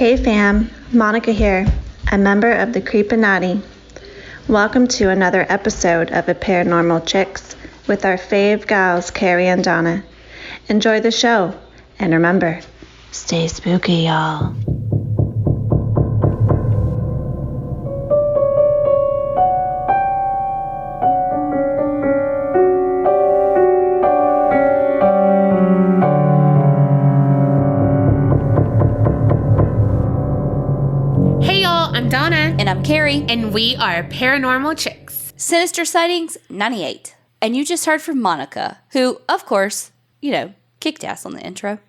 Hey fam, Monica here, a member of the Creepinati. Welcome to another episode of the Paranormal Chicks with our fave gals, Carrie and Donna. Enjoy the show, and remember, stay spooky, y'all. And I'm Carrie. And we are Paranormal Chicks. Sinister Sightings 98. And you just heard from Monica, who, of course, kicked ass on the intro.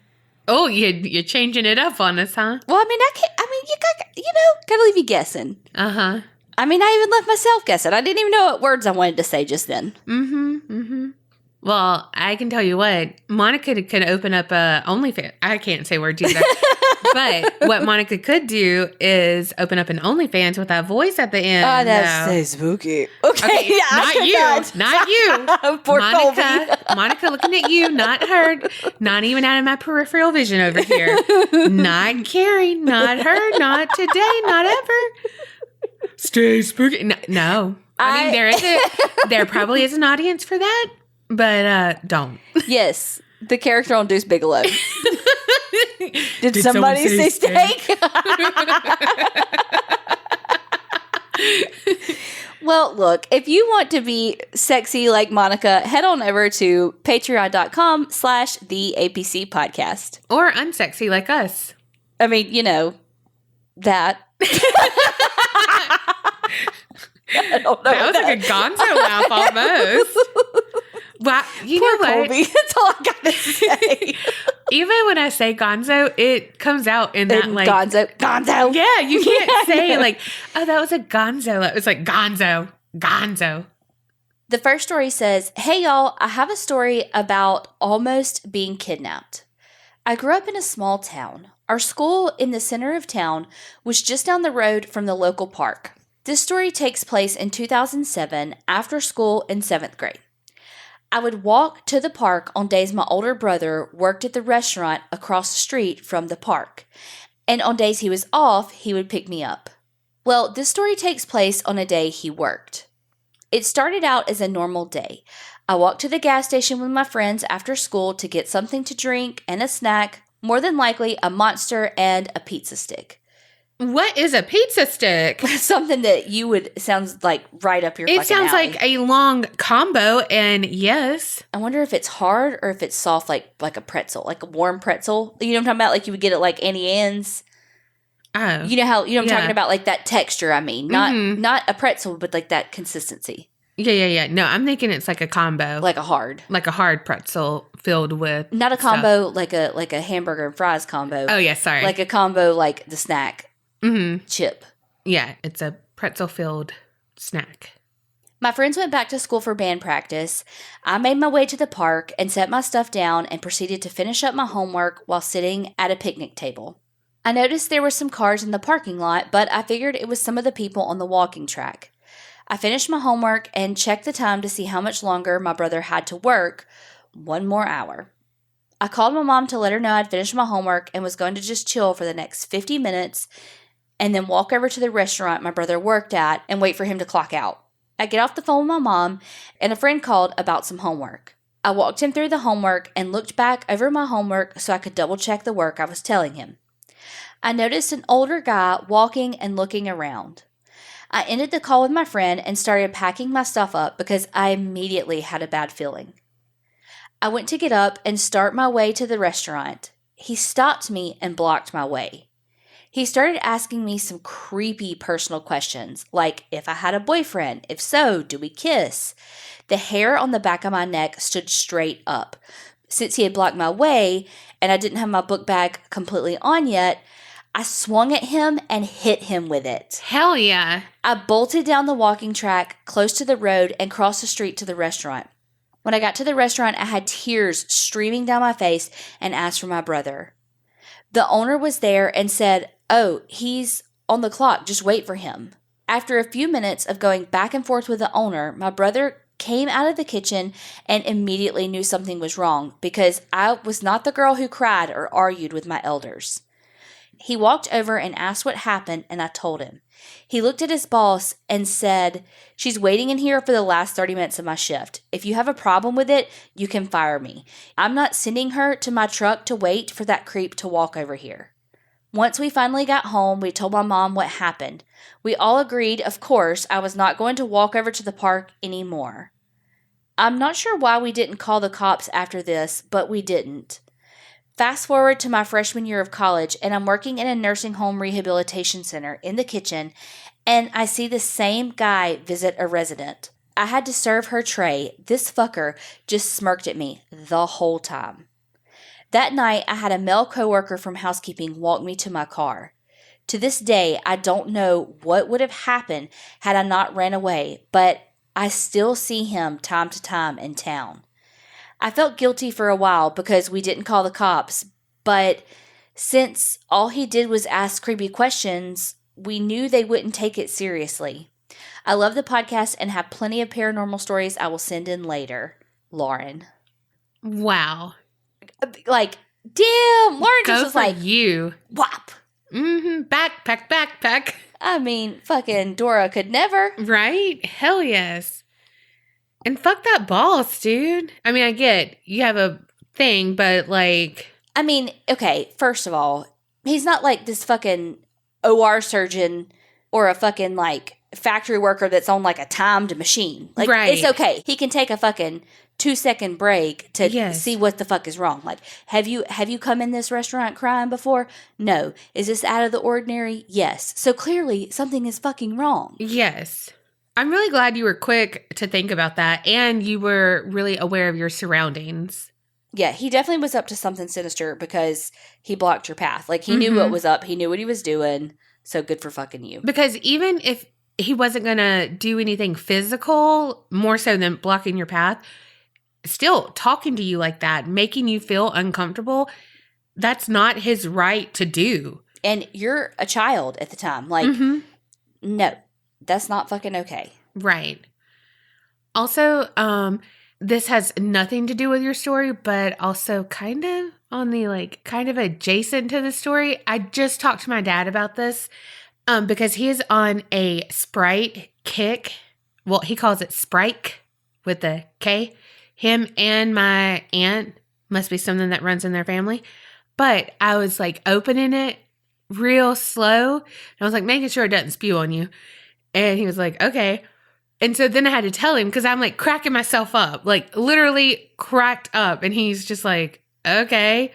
Oh, you're changing it up on us, huh? Well, you gotta leave you guessing. Uh-huh. I even left myself guessing. I didn't even know what words I wanted to say just then. Well, I can tell you what, Monica could open up a OnlyFans. I can't say words either. But what Monica could do is open up an OnlyFans with that voice at the end. Oh, that's so spooky. Okay, yeah, not you. Poor Monica looking at you, not her. Not even out of my peripheral vision over here. Not Carrie, not her, not today, not ever. Stay spooky. No. I mean, there probably is an audience for that, but don't. Yes, the character on Deuce Bigelow. Did somebody say steak? Well, look, if you want to be sexy like Monica, head on over to patreon.com/the APC Or unsexy like us. I mean, that. I don't know. That was like a gonzo laugh almost. Well, you Poor know what? Colby. That's all I got to say. Even when I say gonzo, it comes out in that like gonzo. Yeah, you can't say like, oh, that was a gonzo. It was like gonzo. The first story says, "Hey y'all, I have a story about almost being kidnapped. I grew up in a small town. Our school in the center of town was just down the road from the local park. This story takes place in 2007 after school in 7th grade. I would walk to the park on days my older brother worked at the restaurant across the street from the park, and on days he was off, he would pick me up. Well, this story takes place on a day he worked. It started out as a normal day. I walked to the gas station with my friends after school to get something to drink and a snack, more than likely a Monster and a pizza stick." What is a pizza stick? Something that sounds like right up your fucking alley. It sounds like a long combo, and yes. I wonder if it's hard or if it's soft, like a pretzel, like a warm pretzel. You know what I'm talking about? Like you would get it like Annie Ann's. Oh. You know what I'm talking about? Like that texture, not a pretzel, but like that consistency. Yeah. No, I'm thinking it's like a combo. Like a hard pretzel filled with not a combo, like a hamburger and fries combo. Oh, yeah, sorry. Like a combo, like the snack. Chip. Yeah, it's a pretzel-filled snack. My friends went back to school for band practice. I made my way to the park and set my stuff down and proceeded to finish up my homework while sitting at a picnic table. I noticed there were some cars in the parking lot, but I figured it was some of the people on the walking track. I finished my homework and checked the time to see how much longer my brother had to work. 1 more hour. I called my mom to let her know I'd finished my homework and was going to just chill for the next 50 minutes and then walk over to the restaurant my brother worked at and wait for him to clock out. I get off the phone with my mom, and a friend called about some homework. I walked him through the homework and looked back over my homework so I could double-check the work I was telling him. I noticed an older guy walking and looking around. I ended the call with my friend and started packing my stuff up because I immediately had a bad feeling. I went to get up and start my way to the restaurant. He stopped me and blocked my way. He started asking me some creepy personal questions, like if I had a boyfriend, if so, do we kiss? The hair on the back of my neck stood straight up. Since he had blocked my way and I didn't have my book bag completely on yet, I swung at him and hit him with it. Hell yeah. I bolted down the walking track close to the road and crossed the street to the restaurant. When I got to the restaurant, I had tears streaming down my face and asked for my brother. The owner was there and said, "Oh, he's on the clock. Just wait for him." After a few minutes of going back and forth with the owner, my brother came out of the kitchen and immediately knew something was wrong because I was not the girl who cried or argued with my elders. He walked over and asked what happened, and I told him. He looked at his boss and said, "She's waiting in here for the last 30 minutes of my shift. If you have a problem with it, you can fire me. I'm not sending her to my truck to wait for that creep to walk over here." Once we finally got home, we told my mom what happened. We all agreed, of course, I was not going to walk over to the park anymore. I'm not sure why we didn't call the cops after this, but we didn't. Fast forward to my freshman year of college, and I'm working in a nursing home rehabilitation center in the kitchen, and I see the same guy visit a resident. I had to serve her tray. This fucker just smirked at me the whole time. That night, I had a male coworker from housekeeping walk me to my car. To this day, I don't know what would have happened had I not ran away, but I still see him time to time in town. I felt guilty for a while because we didn't call the cops, but since all he did was ask creepy questions, we knew they wouldn't take it seriously. I love the podcast and have plenty of paranormal stories I will send in later. Lauren. Wow. Like, damn, Lauren just was like, you. Whop. Backpack. I mean, fucking Dora could never. Right? Hell yes. And fuck that boss, dude. I mean, I get you have a thing, but like... I mean, okay, first of all, he's not like this fucking OR surgeon or a fucking like factory worker that's on like a timed machine. Like, right. It's okay. He can take a fucking 2-second break to see what the fuck is wrong. Like, have you come in this restaurant crying before? No. Is this out of the ordinary? Yes. So clearly something is fucking wrong. Yes. I'm really glad you were quick to think about that and you were really aware of your surroundings. Yeah, he definitely was up to something sinister because he blocked your path. Like, he knew what was up. He knew what he was doing. So good for fucking you. Because even if he wasn't going to do anything physical, more so than blocking your path, still talking to you like that, making you feel uncomfortable, that's not his right to do. And you're a child at the time. Like, no, that's not fucking okay. Right. Also, this has nothing to do with your story, but also kind of on the like kind of adjacent to the story. I just talked to my dad about this because he is on a Sprite kick. Well, he calls it Sprite with the K. Him and my aunt, must be something that runs in their family. But I was like opening it real slow. And I was like making sure it doesn't spew on you. And he was like, okay. And so then I had to tell him because I'm like cracking myself up, like literally cracked up. And he's just like, okay.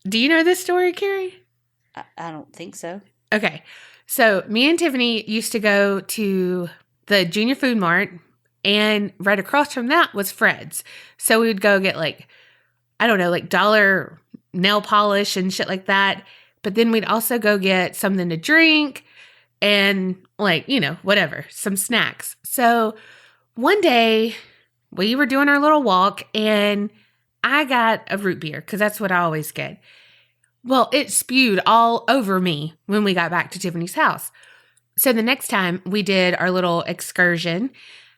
Do you know this story, Carrie? I don't think so. Okay. So me and Tiffany used to go to the Junior Food Mart, and right across from that was Fred's. So we would go get like, I don't know, like dollar nail polish and shit like that. But then we'd also go get something to drink and like, you know, whatever, some snacks. So one day we were doing our little walk and I got a root beer because that's what I always get. Well, it spewed all over me when we got back to Tiffany's house. So the next time we did our little excursion,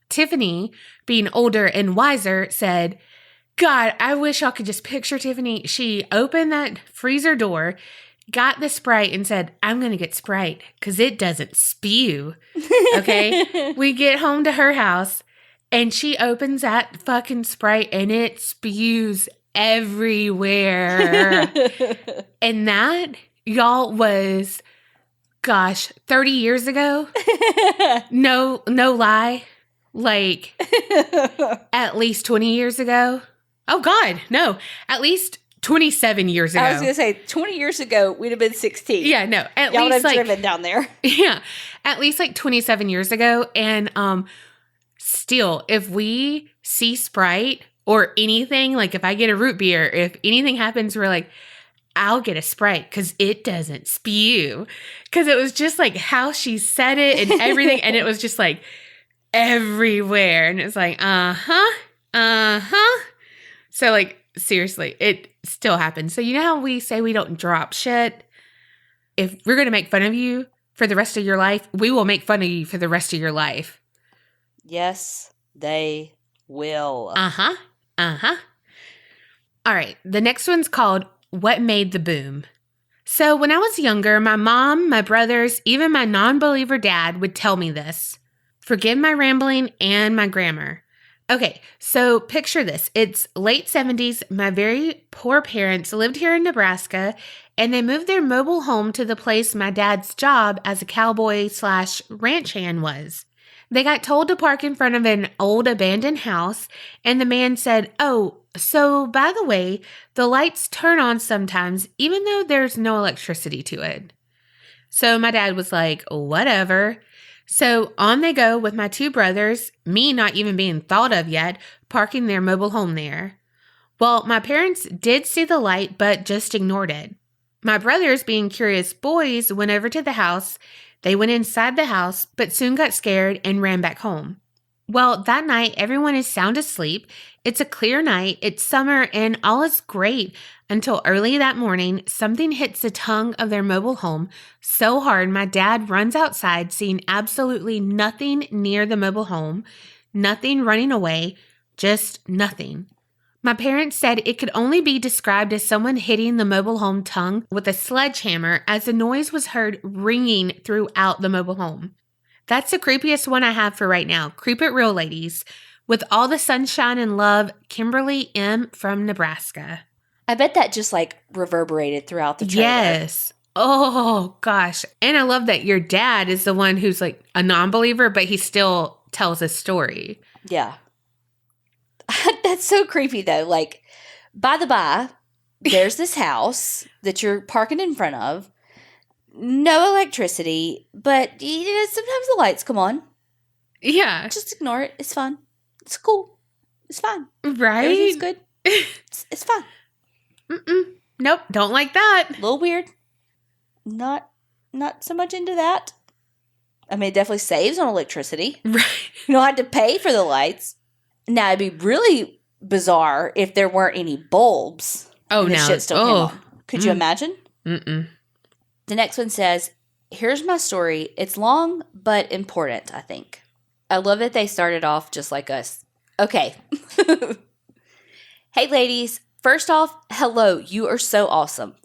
Tiffany, being older and wiser, said, God, I wish I could just picture Tiffany. She opened that freezer door, got the Sprite and said, I'm going to get Sprite because it doesn't spew. Okay. We get home to her house and she opens that fucking Sprite and it spews everywhere. And that, y'all, was, gosh, 30 years ago. No lie. Like at least 20 years ago. Oh God, no, at least 27 years ago. I was going to say 20 years ago, we'd have been 16. Yeah, no, at Y'all least would have driven down there. Yeah, at least like 27 years ago. And still, if we see Sprite or anything, like if I get a root beer, if anything happens, we're like, I'll get a Sprite because it doesn't spew. Because it was just like how she said it and everything. And it was just like everywhere. And it's like, So like, seriously, it still happens. So you know how we say we don't drop shit? If we're going to make fun of you for the rest of your life, we will make fun of you for the rest of your life. Yes, they will. All right. The next one's called What Made the Boom? So when I was younger, my mom, my brothers, even my non-believer dad would tell me this. Forgive my rambling and my grammar. Okay, so picture this. It's late 70s. My very poor parents lived here in Nebraska, and they moved their mobile home to the place my dad's job as a cowboy/ranch hand was. They got told to park in front of an old abandoned house, and the man said, "Oh, so by the way, the lights turn on sometimes, even though there's no electricity to it." So my dad was like, whatever. So on they go with my two brothers, me not even being thought of yet, parking their mobile home there. Well, my parents did see the light, but just ignored it. My brothers, being curious boys, went over to the house. They went inside the house, but soon got scared and ran back home. Well, that night, everyone is sound asleep. It's a clear night, it's summer, and all is great until early that morning, something hits the tongue of their mobile home so hard my dad runs outside, seeing absolutely nothing near the mobile home, nothing running away, just nothing. My parents said it could only be described as someone hitting the mobile home tongue with a sledgehammer as the noise was heard ringing throughout the mobile home. That's the creepiest one I have for right now. Creep it real, ladies. With all the sunshine and love, Kimberly M. from Nebraska. I bet that just like reverberated throughout the trailer. Yes. Oh, gosh. And I love that your dad is the one who's like a non-believer, but he still tells a story. Yeah. That's so creepy, though. Like, by the by, there's this house that you're parking in front of. No electricity, but sometimes the lights come on. Yeah. Just ignore it. It's fun. It's cool. It's fine. Right? Everything's good. It's fine. Nope. Don't like that. A little weird. Not so much into that. I mean, it definitely saves on electricity. Right. You don't have to pay for the lights. Now, it'd be really bizarre if there weren't any bulbs. Oh, and the no. shit still came on. Could you imagine? Mm-mm. The next one says, here's my story. It's long, but important, I think. I love that they started off just like us. Okay. Hey, ladies. First off, hello. You are so awesome.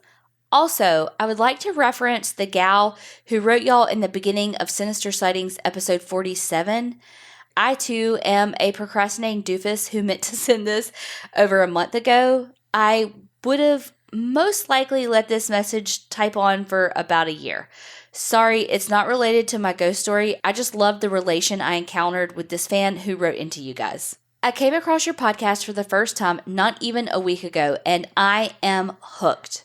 Also, I would like to reference the gal who wrote y'all in the beginning of Sinister Sightings episode 47. I, too, am a procrastinating doofus who meant to send this over a month ago. I would have most likely let this message type on for about a year. Sorry, it's not related to my ghost story. I just love the relation I encountered with this fan who wrote into you guys. I came across your podcast for the first time not even a week ago, and I am hooked.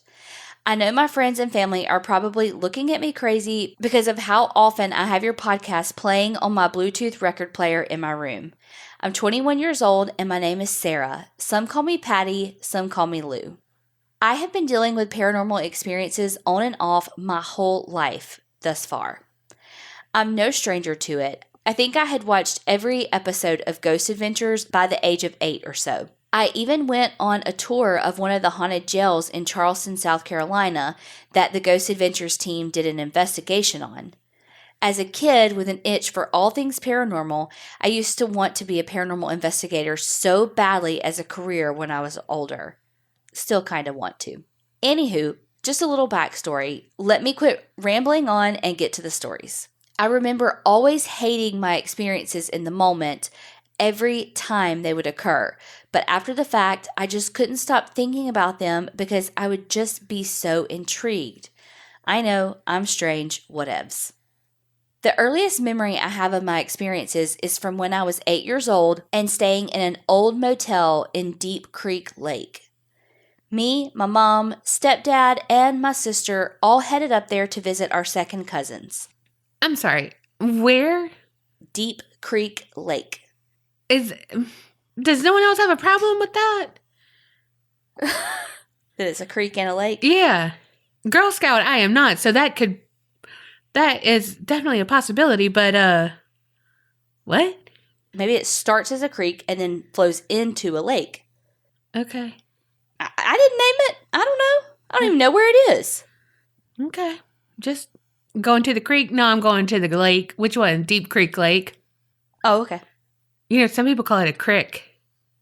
I know my friends and family are probably looking at me crazy because of how often I have your podcast playing on my Bluetooth record player in my room. I'm 21 years old and my name is Sarah. Some call me Patty, some call me Lou. I have been dealing with paranormal experiences on and off my whole life thus far. I'm no stranger to it. I think I had watched every episode of Ghost Adventures by the age of 8 or so. I even went on a tour of one of the haunted jails in Charleston, South Carolina that the Ghost Adventures team did an investigation on. As a kid with an itch for all things paranormal, I used to want to be a paranormal investigator so badly as a career when I was older. Still kind of want to. Anywho, just a little backstory. Let me quit rambling on and get to the stories. I remember always hating my experiences in the moment every time they would occur. But after the fact, I just couldn't stop thinking about them because I would just be so intrigued. I know, I'm strange, whatevs. The earliest memory I have of my experiences is from when I was 8 years old and staying in an old motel in Deep Creek Lake. Me, my mom, stepdad, and my sister all headed up there to visit our second cousins. I'm sorry. Where? Deep Creek Lake. Does no one else have a problem with that? That it's a creek and a lake? Yeah. Girl Scout, I am not, so that is definitely a possibility, but, what? Maybe it starts as a creek and then flows into a lake. Okay. I didn't name it. I don't know. I don't even know where it is. Okay. Just going to the creek? No, I'm going to the lake. Which one? Deep Creek Lake? Oh, okay. You know, some people call it a crick.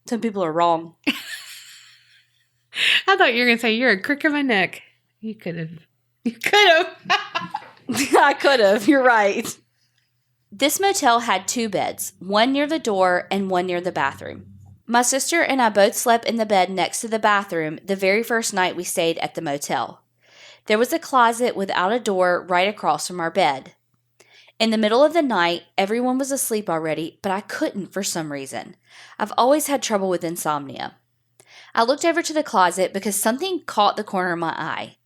Some people are wrong. I thought you were going to say, you're a crick in my neck. You could have You could have. I could have. You're right. This motel had 2 beds, one near the door and one near the bathroom. My sister and I both slept in the bed next to the bathroom the very first night we stayed at the motel. There was a closet without a door right across from our bed. In the middle of the night, everyone was asleep already, but I couldn't for some reason. I've always had trouble with insomnia. I looked over to the closet because something caught the corner of my eye.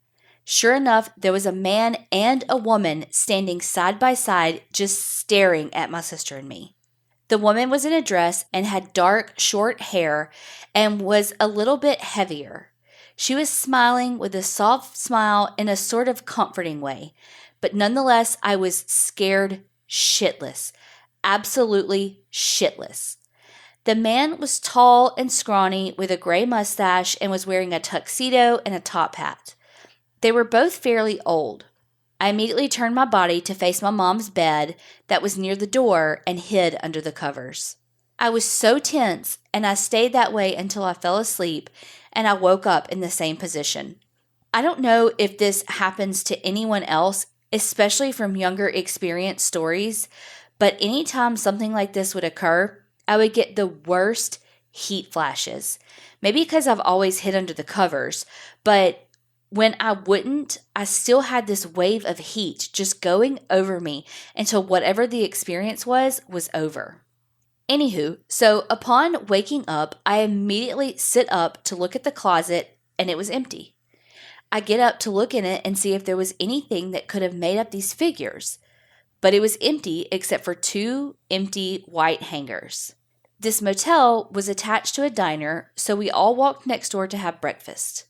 Sure enough, there was a man and a woman standing side by side, just staring at my sister and me. The woman was in a dress and had dark, short hair and was a little bit heavier. She was smiling with a soft smile in a sort of comforting way, but nonetheless, I was scared shitless. Absolutely shitless. The man was tall and scrawny with a gray mustache and was wearing a tuxedo and a top hat. They were both fairly old. I immediately turned my body to face my mom's bed that was near the door and hid under the covers. I was so tense, and I stayed that way until I fell asleep, and I woke up in the same position. I don't know if this happens to anyone else, especially from younger experience stories, but anytime something like this would occur, I would get the worst heat flashes. Maybe because I've always hid under the covers, but when I wouldn't, I still had this wave of heat just going over me until whatever the experience was over. Anywho, so upon waking up, I immediately sit up to look at the closet, and it was empty. I get up to look in it and see if there was anything that could have made up these figures, but it was empty except for 2 empty white hangers. This motel was attached to a diner, so we all walked next door to have breakfast.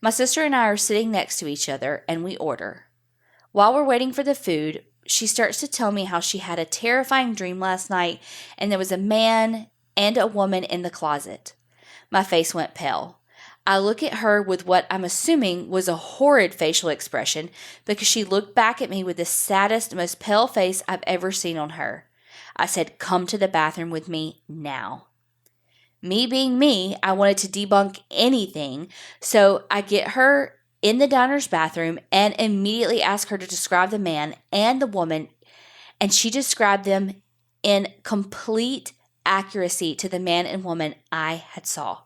My sister and I are sitting next to each other, and we order. While we're waiting for the food, she starts to tell me how she had a terrifying dream last night, and there was a man and a woman in the closet. My face went pale. I look at her with what I'm assuming was a horrid facial expression because she looked back at me with the saddest, most pale face I've ever seen on her. I said, "Come to the bathroom with me now." Me being me, I wanted to debunk anything, so I get her in the diner's bathroom and immediately ask her to describe the man and the woman, and she described them in complete accuracy to the man and woman I had saw.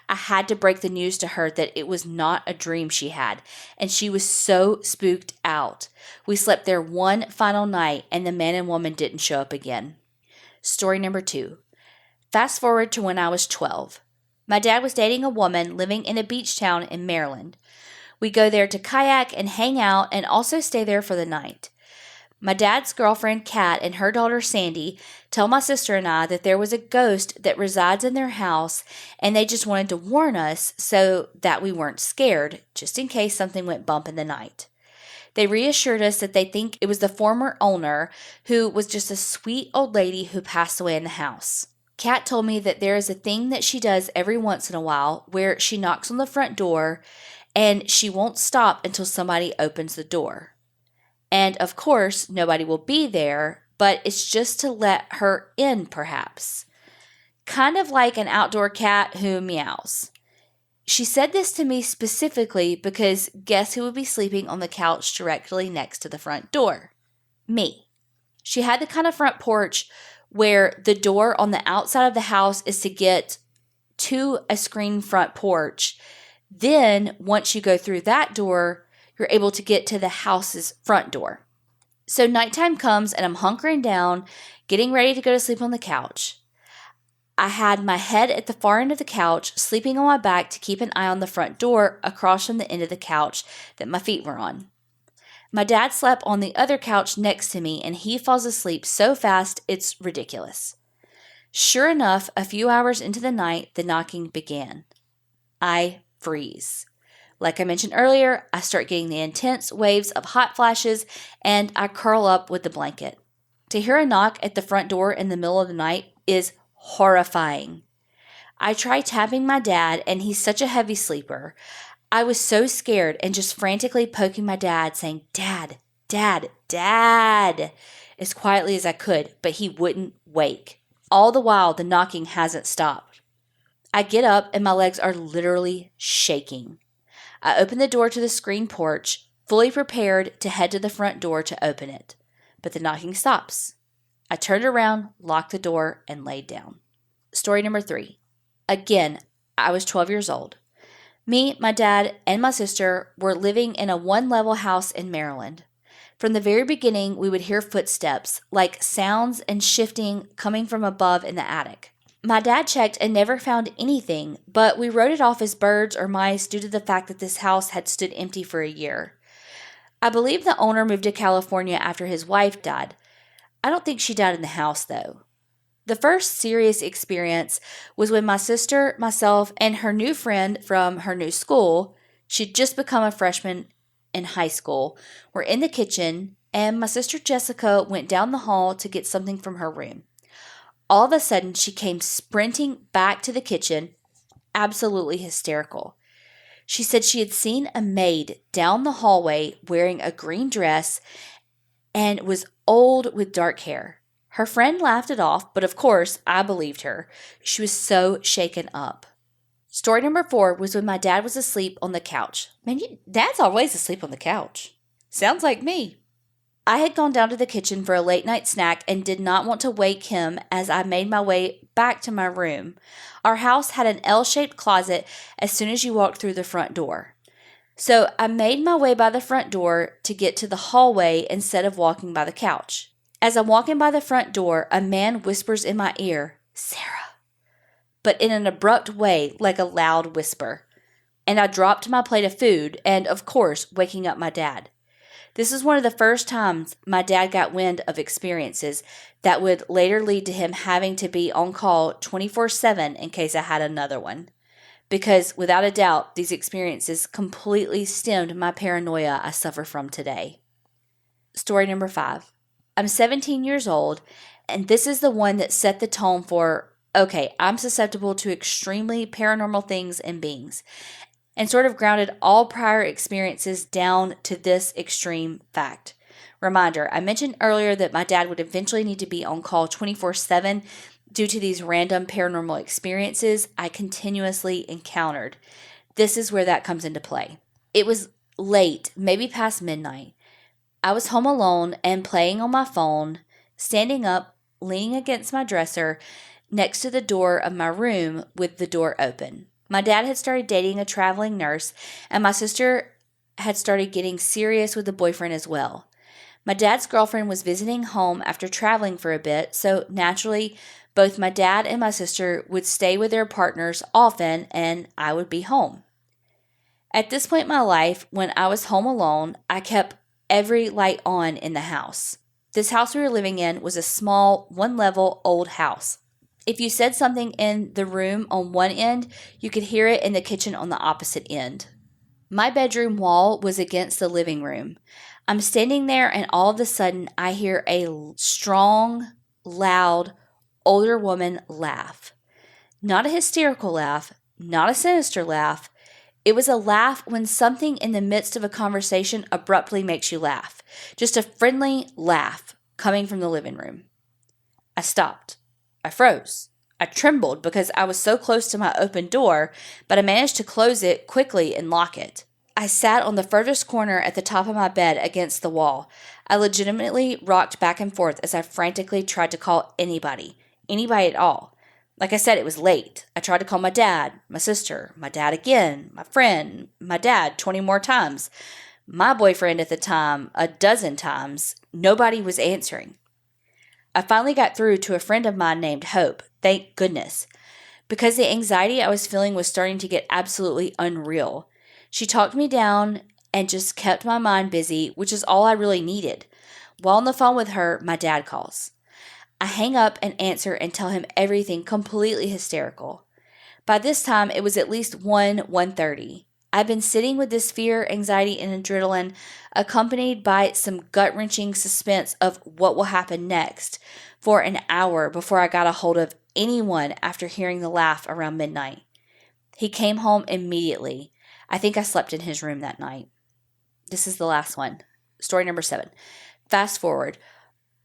I had to break the news to her that it was not a dream she had, and she was so spooked out. We slept there one final night, and the man and woman didn't show up again. Story number 2. Fast forward to when I was 12. My dad was dating a woman living in a beach town in Maryland. We go there to kayak and hang out and also stay there for the night. My dad's girlfriend, Kat, and her daughter, Sandy, tell my sister and I that there was a ghost that resides in their house, and they just wanted to warn us so that we weren't scared, just in case something went bump in the night. They reassured us that they think it was the former owner, who was just a sweet old lady who passed away in the house. Kat told me that there is a thing that she does every once in a while where she knocks on the front door and she won't stop until somebody opens the door. And of course, nobody will be there, but it's just to let her in perhaps. Kind of like an outdoor cat who meows. She said this to me specifically because guess who would be sleeping on the couch directly next to the front door? Me. She had the kind of front porch where the door on the outside of the house is to get to a screened front porch. Then, once you go through that door, you're able to get to the house's front door. So nighttime comes and I'm hunkering down, getting ready to go to sleep on the couch. I had my head at the far end of the couch, sleeping on my back to keep an eye on the front door across from the end of the couch that my feet were on. My dad slept on the other couch next to me, and he falls asleep so fast it's ridiculous. Sure enough, a few hours into the night, the knocking began. I freeze. Like I mentioned earlier, I start getting the intense waves of hot flashes, and I curl up with the blanket. To hear a knock at the front door in the middle of the night is horrifying. I try tapping my dad, and he's such a heavy sleeper. I was so scared and just frantically poking my dad, saying, "Dad, Dad, Dad," as quietly as I could, but he wouldn't wake. All the while, the knocking hasn't stopped. I get up and my legs are literally shaking. I open the door to the screen porch, fully prepared to head to the front door to open it. But the knocking stops. I turned around, locked the door, and laid down. Story number 3. Again, I was 12 years old. Me, my dad, and my sister were living in a one-level house in Maryland. From the very beginning, we would hear footsteps, like sounds and shifting coming from above in the attic. My dad checked and never found anything, but we wrote it off as birds or mice due to the fact that this house had stood empty for a year. I believe the owner moved to California after his wife died. I don't think she died in the house, though. The first serious experience was when my sister, myself, and her new friend from her new school, she'd just become a freshman in high school, were in the kitchen, and my sister Jessica went down the hall to get something from her room. All of a sudden, she came sprinting back to the kitchen, absolutely hysterical. She said she had seen a maid down the hallway wearing a green dress and was old with dark hair. Her friend laughed it off, but of course, I believed her. She was so shaken up. Story number 4 was when my dad was asleep on the couch. Man, Dad's always asleep on the couch. Sounds like me. I had gone down to the kitchen for a late night snack and did not want to wake him as I made my way back to my room. Our house had an L-shaped closet as soon as you walked through the front door. So I made my way by the front door to get to the hallway instead of walking by the couch. As I'm walking by the front door, a man whispers in my ear, "Sarah," but in an abrupt way, like a loud whisper. And I dropped my plate of food and, of course, waking up my dad. This is one of the first times my dad got wind of experiences that would later lead to him having to be on call 24/7 in case I had another one. Because without a doubt, these experiences completely stemmed my paranoia I suffer from today. Story number 5. I'm 17 years old, and this is the one that set the tone for, okay, I'm susceptible to extremely paranormal things and beings, and sort of grounded all prior experiences down to this extreme fact. Reminder, I mentioned earlier that my dad would eventually need to be on call 24/7 due to these random paranormal experiences I continuously encountered. This is where that comes into play. It was late, maybe past midnight. I was home alone and playing on my phone, standing up, leaning against my dresser next to the door of my room with the door open. My dad had started dating a traveling nurse, and my sister had started getting serious with a boyfriend as well. My dad's girlfriend was visiting home after traveling for a bit, so naturally, both my dad and my sister would stay with their partners often, and I would be home. At this point in my life, when I was home alone, I kept every light on in the house. This house we were living in was a small, one-level old house. If you said something in the room on one end, you could hear it in the kitchen on the opposite end. My bedroom wall was against the living room. I'm standing there and all of a sudden I hear a strong, loud, older woman laugh. Not a hysterical laugh, not a sinister laugh. It was a laugh when something in the midst of a conversation abruptly makes you laugh. Just a friendly laugh coming from the living room. I stopped. I froze. I trembled because I was so close to my open door, but I managed to close it quickly and lock it. I sat on the furthest corner at the top of my bed against the wall. I legitimately rocked back and forth as I frantically tried to call anybody at all. Like I said, it was late. I tried to call my dad, my sister, my dad again, my friend, my dad 20 more times, my boyfriend at the time 12 times. Nobody was answering. I finally got through to a friend of mine named Hope, thank goodness, because the anxiety I was feeling was starting to get absolutely unreal. She talked me down and just kept my mind busy, which is all I really needed. While on the phone with her, my dad calls. I hang up and answer and tell him everything completely hysterical. By this time, it was at least 1:30. I've been sitting with this fear, anxiety, and adrenaline, accompanied by some gut-wrenching suspense of what will happen next, for an hour before I got a hold of anyone after hearing the laugh around midnight. He came home immediately. I think I slept in his room that night. This is the last one. Story number 7. Fast forward.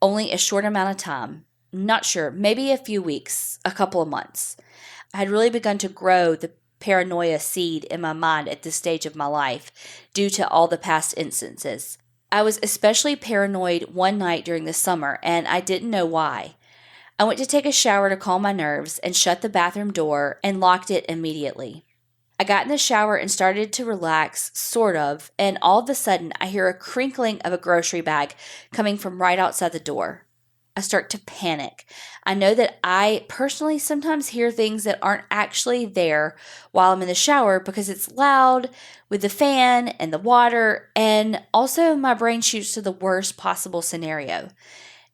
Only a short amount of time. Not sure. Maybe a few weeks. A couple of months. I had really begun to grow the paranoia seed in my mind at this stage of my life due to all the past instances. I was especially paranoid one night during the summer, and I didn't know why. I went to take a shower to calm my nerves and shut the bathroom door and locked it immediately. I got in the shower and started to relax, sort of, and all of a sudden I hear a crinkling of a grocery bag coming from right outside the door. I start to panic. I know that I personally sometimes hear things that aren't actually there while I'm in the shower because it's loud with the fan and the water, and also my brain shoots to the worst possible scenario,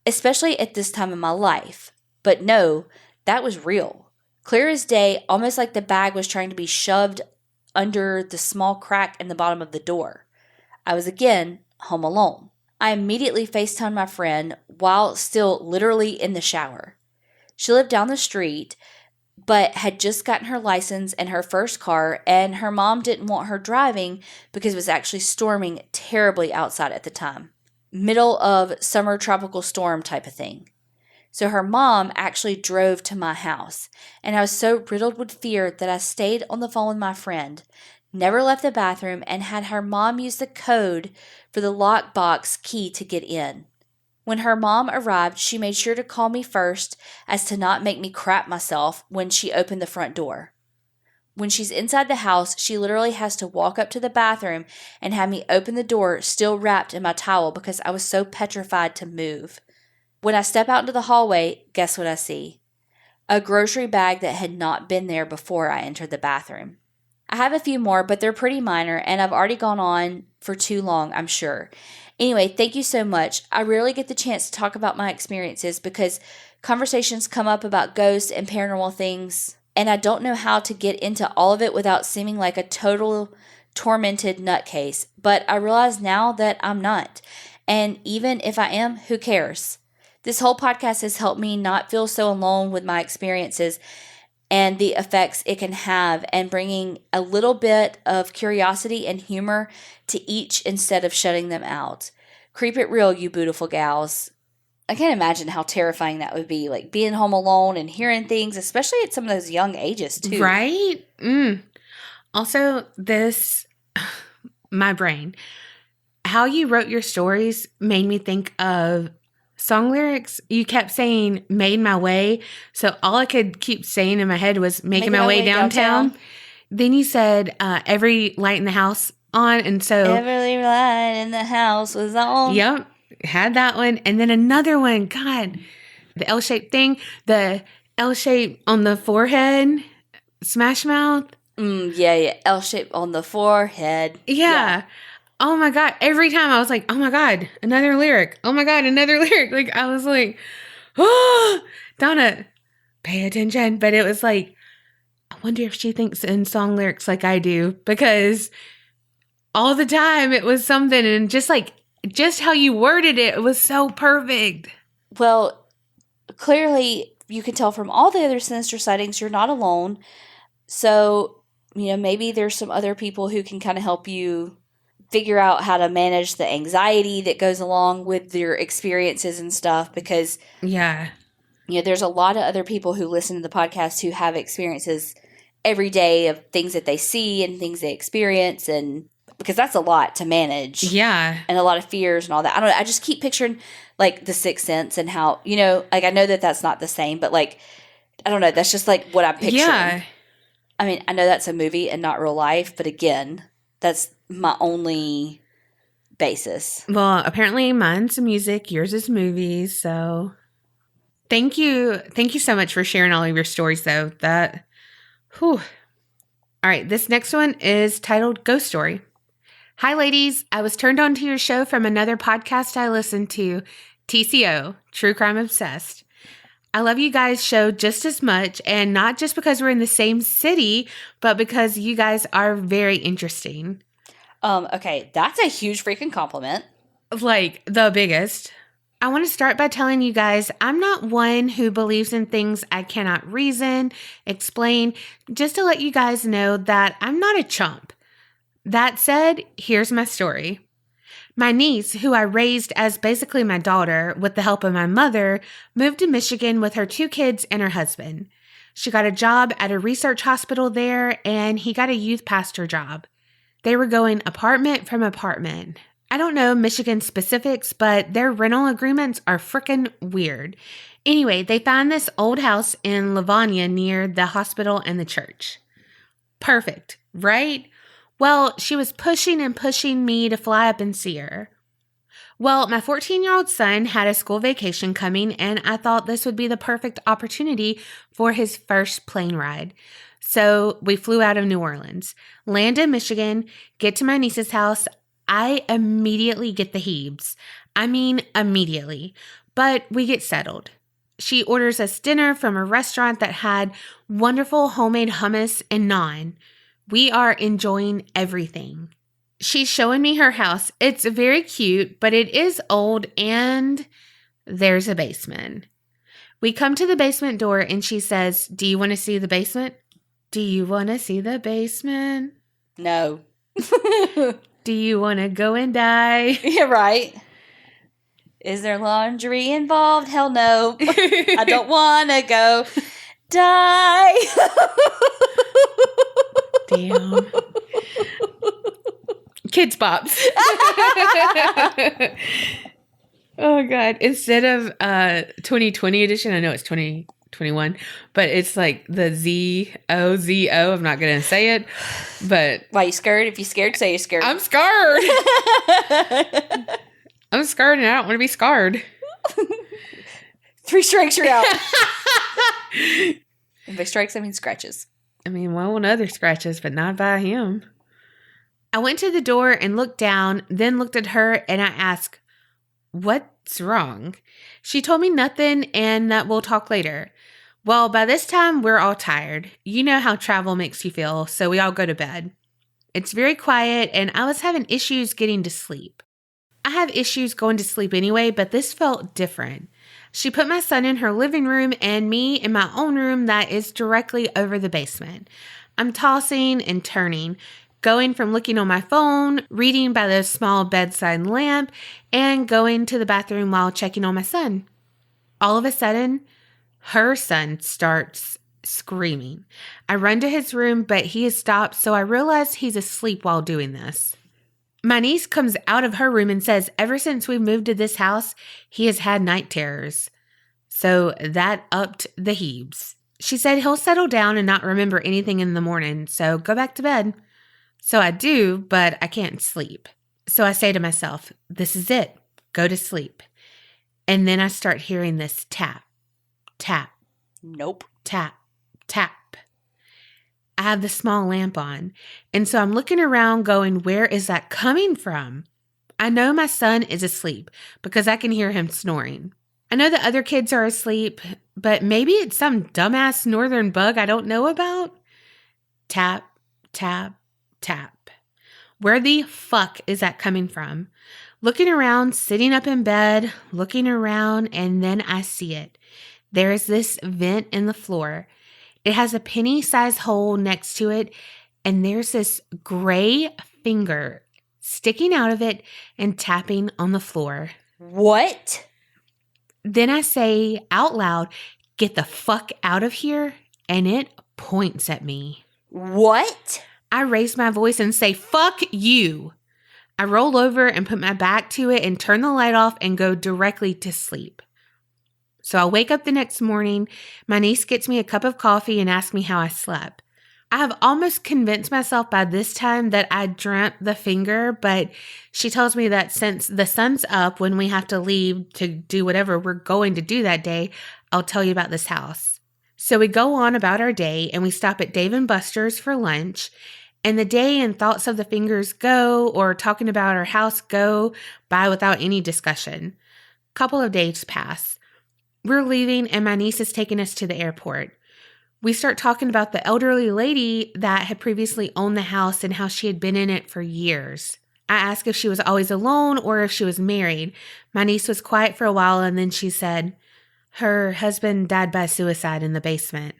especially at this time in my life. But no, that was real. Clear as day, almost like the bag was trying to be shoved under the small crack in the bottom of the door. I was again home alone. I immediately FaceTimed my friend while still literally in the shower. She lived down the street, but had just gotten her license and her first car, and her mom didn't want her driving because it was actually storming terribly outside at the time. Middle of summer tropical storm type of thing. So her mom actually drove to my house, and I was so riddled with fear that I stayed on the phone with my friend, never left the bathroom, and had her mom use the code for the lockbox key to get in. When her mom arrived, she made sure to call me first as to not make me crap myself when she opened the front door. When she's inside the house, she literally has to walk up to the bathroom and have me open the door still wrapped in my towel because I was so petrified to move. When I step out into the hallway, guess what I see? A grocery bag that had not been there before I entered the bathroom. I have a few more, but they're pretty minor, and I've already gone on for too long, I'm sure. Anyway, thank you so much. I rarely get the chance to talk about my experiences because conversations come up about ghosts and paranormal things, and I don't know how to get into all of it without seeming like a total tormented nutcase. But I realize now that I'm not. And even if I am, who cares? This whole podcast has helped me not feel so alone with my experiences and the effects it can have, and bringing a little bit of curiosity and humor to each instead of shutting them out. Creep it real, you beautiful gals. I can't imagine how terrifying that would be, like being home alone and hearing things, especially at some of those young ages too. Right? Also, my brain, how you wrote your stories made me think of song lyrics. You kept saying "made my way," so all I could keep saying in my head was "making my way downtown." Then you said every light in the house on, and so every light in the house was on. Yep, had that one, and then another one. God, the L-shaped thing, the L-shape on the forehead, Smash Mouth. Yeah, L-shape on the forehead. Yeah. Oh my God. Every time I was like, oh my God, another lyric. Oh my God, another lyric. Like, I was like, oh, Donna, pay attention. But it was like, I wonder if she thinks in song lyrics like I do, because all the time it was something, and just how you worded it, it was so perfect. Well, clearly you can tell from all the other Sinister Sightings, you're not alone. So, maybe there's some other people who can kind of help you figure out how to manage the anxiety that goes along with your experiences and stuff, because there's a lot of other people who listen to the podcast who have experiences every day of things that they see and things they experience, and because that's a lot to manage. Yeah. And a lot of fears and all that. I don't know. I just keep picturing like The Sixth Sense and how, like I know that that's not the same, but like, I don't know. That's just like what I'm picturing. Yeah. I mean, I know that's a movie and not real life, but again, that's my only basis. Well, apparently mine's music, yours is movies. So thank you. Thank you so much for sharing all of your stories though. All right. This next one is titled Ghost Story. Hi ladies. I was turned on to your show from another podcast I listened to, TCO, True Crime Obsessed. I love you guys' show just as much, and not just because we're in the same city, but because you guys are very interesting. Okay, that's a huge freaking compliment. Like, the biggest. I want to start by telling you guys I'm not one who believes in things I cannot reason, explain, just to let you guys know that I'm not a chump. That said, here's my story. My niece, who I raised as basically my daughter with the help of my mother, moved to Michigan with her 2 kids and her husband. She got a job at a research hospital there, and he got a youth pastor job. They were going apartment from apartment. I don't know Michigan specifics, but their rental agreements are frickin' weird. Anyway, they found this old house in Livonia near the hospital and the church. Perfect, right? Well, she was pushing and pushing me to fly up and see her. Well, my 14-year-old son had a school vacation coming, and I thought this would be the perfect opportunity for his first plane ride. So we flew out of New Orleans, land in Michigan, get to my niece's house. I immediately get the heebs. I mean, immediately. But we get settled. She orders us dinner from a restaurant that had wonderful homemade hummus and naan. We are enjoying everything. She's showing me her house. It's very cute, but it is old, and there's a basement. We come to the basement door, and she says, "Do you want to see the basement? Do you want to see the basement? No. Do you want to go and die?" Yeah, right. Is there laundry involved? Hell no. I don't want to go die. Damn. Kids Pops. Oh, God. Instead of 2020 edition, I know it's 2021, but it's like the Z-O-Z-O. I'm not going to say it, but... Why, you scared? If you're scared, say you're scared. I'm scared. I'm scared, and I don't want to be scarred. 3 strikes, you're out. If they strikes, I mean scratches. I mean, well, one other scratches, but not by him. I went to the door and looked down, then looked at her, and I asked, "What's wrong?" She told me nothing and that we'll talk later. Well, by this time, we're all tired. You know how travel makes you feel, so we all go to bed. It's very quiet, and I was having issues getting to sleep. I have issues going to sleep anyway, but this felt different. She put my son in her living room and me in my own room that is directly over the basement. I'm tossing and turning, going from looking on my phone, reading by the small bedside lamp, and going to the bathroom while checking on my son. All of a sudden, her son starts screaming. I run to his room, but he has stopped, so I realize he's asleep while doing this. My niece comes out of her room and says, ever since we moved to this house, he has had night terrors. So that upped the heebs. She said he'll settle down and not remember anything in the morning, so go back to bed. So I do, but I can't sleep. So I say to myself, this is it. Go to sleep. And then I start hearing this tap, tap. Nope. Tap, tap. I have the small lamp on, and so I'm looking around going, where is that coming from? I know my son is asleep because I can hear him snoring. I know the other kids are asleep, but maybe it's some dumbass northern bug I don't know about. Tap, tap, tap. Where the fuck is that coming from? Looking around, sitting up in bed, looking around, and then I see it. There is this vent in the floor. It has a penny-sized hole next to it, and there's this gray finger sticking out of it and tapping on the floor. What? Then I say out loud, get the fuck out of here, and it points at me. What? I raise my voice and say, fuck you. I roll over and put my back to it and turn the light off and go directly to sleep. So I wake up the next morning, my niece gets me a cup of coffee and asks me how I slept. I have almost convinced myself by this time that I dreamt the finger, but she tells me that since the sun's up when we have to leave to do whatever we're going to do that day, I'll tell you about this house. So we go on about our day and we stop at Dave & Buster's for lunch, and the day and thoughts of the fingers go, or talking about our house go by without any discussion. A couple of days pass. We're leaving and my niece is taking us to the airport. We start talking about the elderly lady that had previously owned the house and how she had been in it for years. I asked if she was always alone or if she was married. My niece was quiet for a while and then she said, her husband died by suicide in the basement.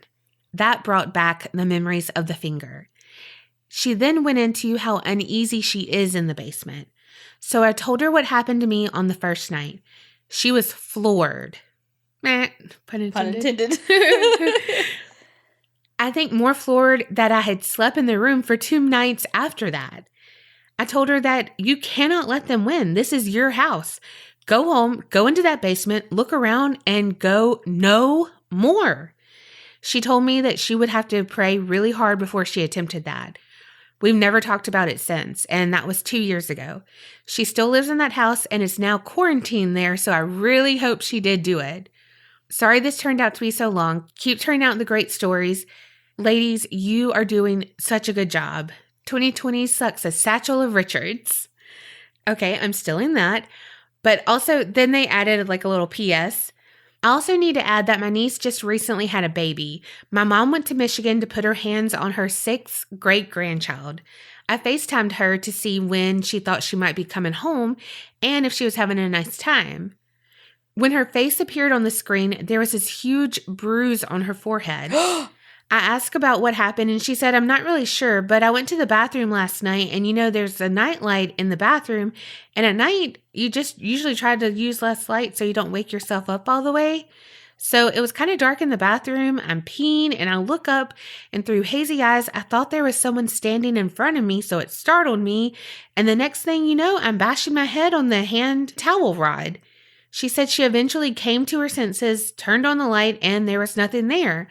That brought back the memories of the finger. She then went into how uneasy she is in the basement. So I told her what happened to me on the first night. She was floored. Pun intended. I think more floored that I had slept in the room for 2 nights after that. I told her that you cannot let them win. This is your house. Go home, go into that basement, look around, and go no more. She told me that she would have to pray really hard before she attempted that. We've never talked about it since, and that was 2 years ago. She still lives in that house and is now quarantined there, so I really hope she did do it. Sorry this turned out to be so long. Keep turning out the great stories. Ladies, you are doing such a good job. 2020 sucks a satchel of Richards. Okay, I'm still in that. But also, then they added like a little PS. I also need to add that my niece just recently had a baby. My mom went to Michigan to put her hands on her 6th great-grandchild. I FaceTimed her to see when she thought she might be coming home and if she was having a nice time. When her face appeared on the screen, there was this huge bruise on her forehead. I asked about what happened, and she said, I'm not really sure, but I went to the bathroom last night, and there's a night light in the bathroom, and at night, you just usually try to use less light so you don't wake yourself up all the way. So it was kind of dark in the bathroom. I'm peeing, and I look up, and through hazy eyes, I thought there was someone standing in front of me, so it startled me, and the next thing you know, I'm bashing my head on the hand towel rod. She said she eventually came to her senses, turned on the light, and there was nothing there.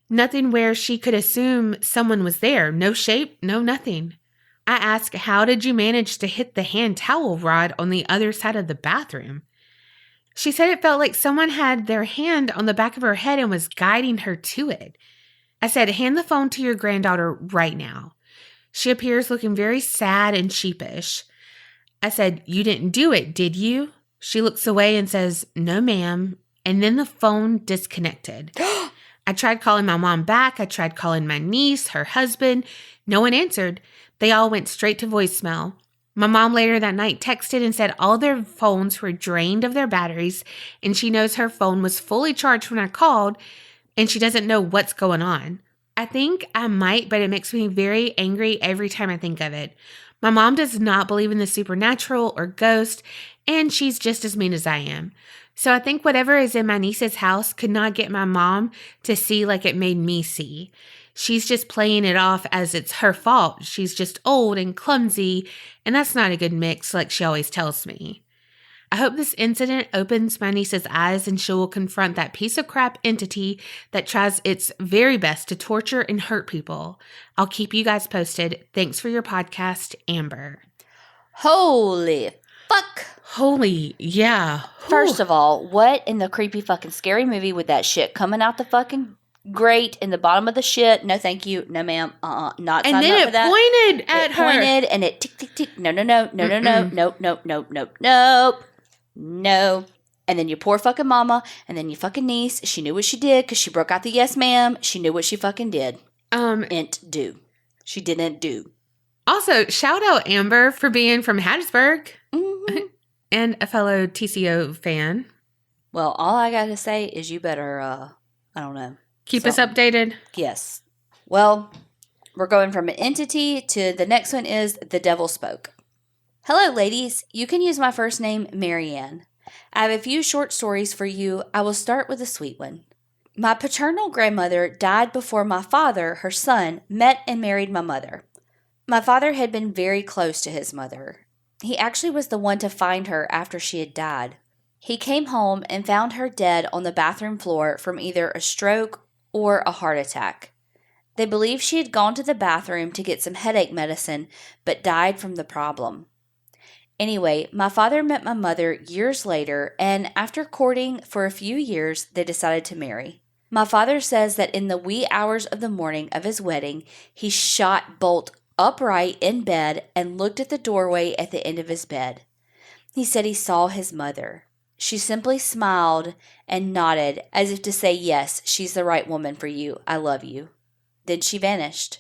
Nothing where she could assume someone was there. No shape, no nothing. I asked, how did you manage to hit the hand towel rod on the other side of the bathroom? She said it felt like someone had their hand on the back of her head and was guiding her to it. I said, hand the phone to your granddaughter right now. She appears looking very sad and sheepish. I said, you didn't do it, did you? She looks away and says, no, ma'am. And then the phone disconnected. I tried calling my mom back. I tried calling my niece, her husband. No one answered. They all went straight to voicemail. My mom later that night texted and said all their phones were drained of their batteries, and she knows her phone was fully charged when I called, and she doesn't know what's going on. I think I might, but it makes me very angry every time I think of it. My mom does not believe in the supernatural or ghost, and she's just as mean as I am. So I think whatever is in my niece's house could not get my mom to see like it made me see. She's just playing it off as it's her fault. She's just old and clumsy, and that's not a good mix like she always tells me. I hope this incident opens my niece's eyes and she will confront that piece of crap entity that tries its very best to torture and hurt people. I'll keep you guys posted. Thanks for your podcast, Amber. Holy fuck. Holy, yeah. First of all, what in the creepy fucking scary movie with that shit coming out the fucking grate in the bottom of the shit? No, thank you. No, ma'am. Not and signed then up for that. Pointed at her. It pointed and it tick, tick, tick. No. No. And then your poor fucking mama and then your fucking niece. She knew what she did because she broke out the yes, ma'am. She knew what she fucking did. She didn't do. Also, shout out Amber for being from Hattiesburg. Mm-hmm. And a fellow TCO fan. Well, all I got to say is you better, I don't know. Keep us updated. Yes. Well, we're going from an entity to the next one is The Devil Spoke. Hello, ladies. You can use my first name, Marianne. I have a few short stories for you. I will start with a sweet one. My paternal grandmother died before my father, her son, met and married my mother. My father had been very close to his mother. He actually was the one to find her after she had died. He came home and found her dead on the bathroom floor from either a stroke or a heart attack. They believe she had gone to the bathroom to get some headache medicine, but died from the problem. Anyway, my father met my mother years later, and after courting for a few years, they decided to marry. My father says that in the wee hours of the morning of his wedding, he shot bolt upright in bed and looked at the doorway at the end of his bed. He said he saw his mother. She simply smiled and nodded as if to say, yes, she's the right woman for you. I love you. Then she vanished.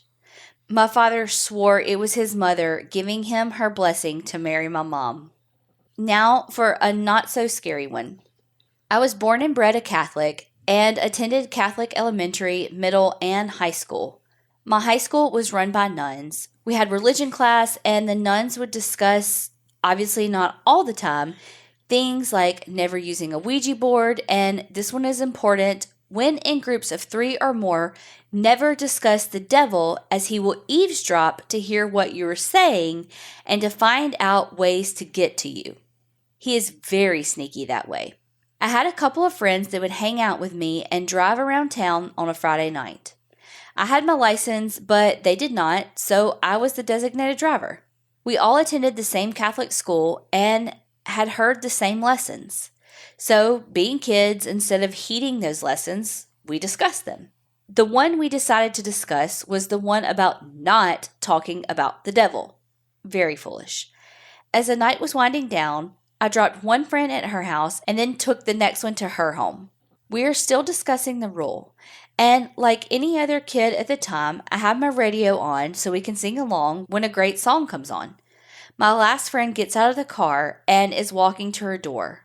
My father swore it was his mother giving him her blessing to marry my mom. Now for a not so scary one. I was born and bred a Catholic and attended Catholic elementary, middle, and high school. My high school was run by nuns. We had religion class, and the nuns would discuss, obviously not all the time, things like never using a Ouija board, and this one is important, when in groups of 3 or more, never discuss the devil, as he will eavesdrop to hear what you are saying and to find out ways to get to you. He is very sneaky that way. I had a couple of friends that would hang out with me and drive around town on a Friday night. I had my license, but they did not, so I was the designated driver. We all attended the same Catholic school and had heard the same lessons. So, being kids, instead of heeding those lessons, we discussed them. The one we decided to discuss was the one about not talking about the devil. Very foolish. As the night was winding down, I dropped one friend at her house and then took the next one to her home. We are still discussing the rule, and like any other kid at the time, I have my radio on so we can sing along when a great song comes on. My last friend gets out of the car and is walking to her door.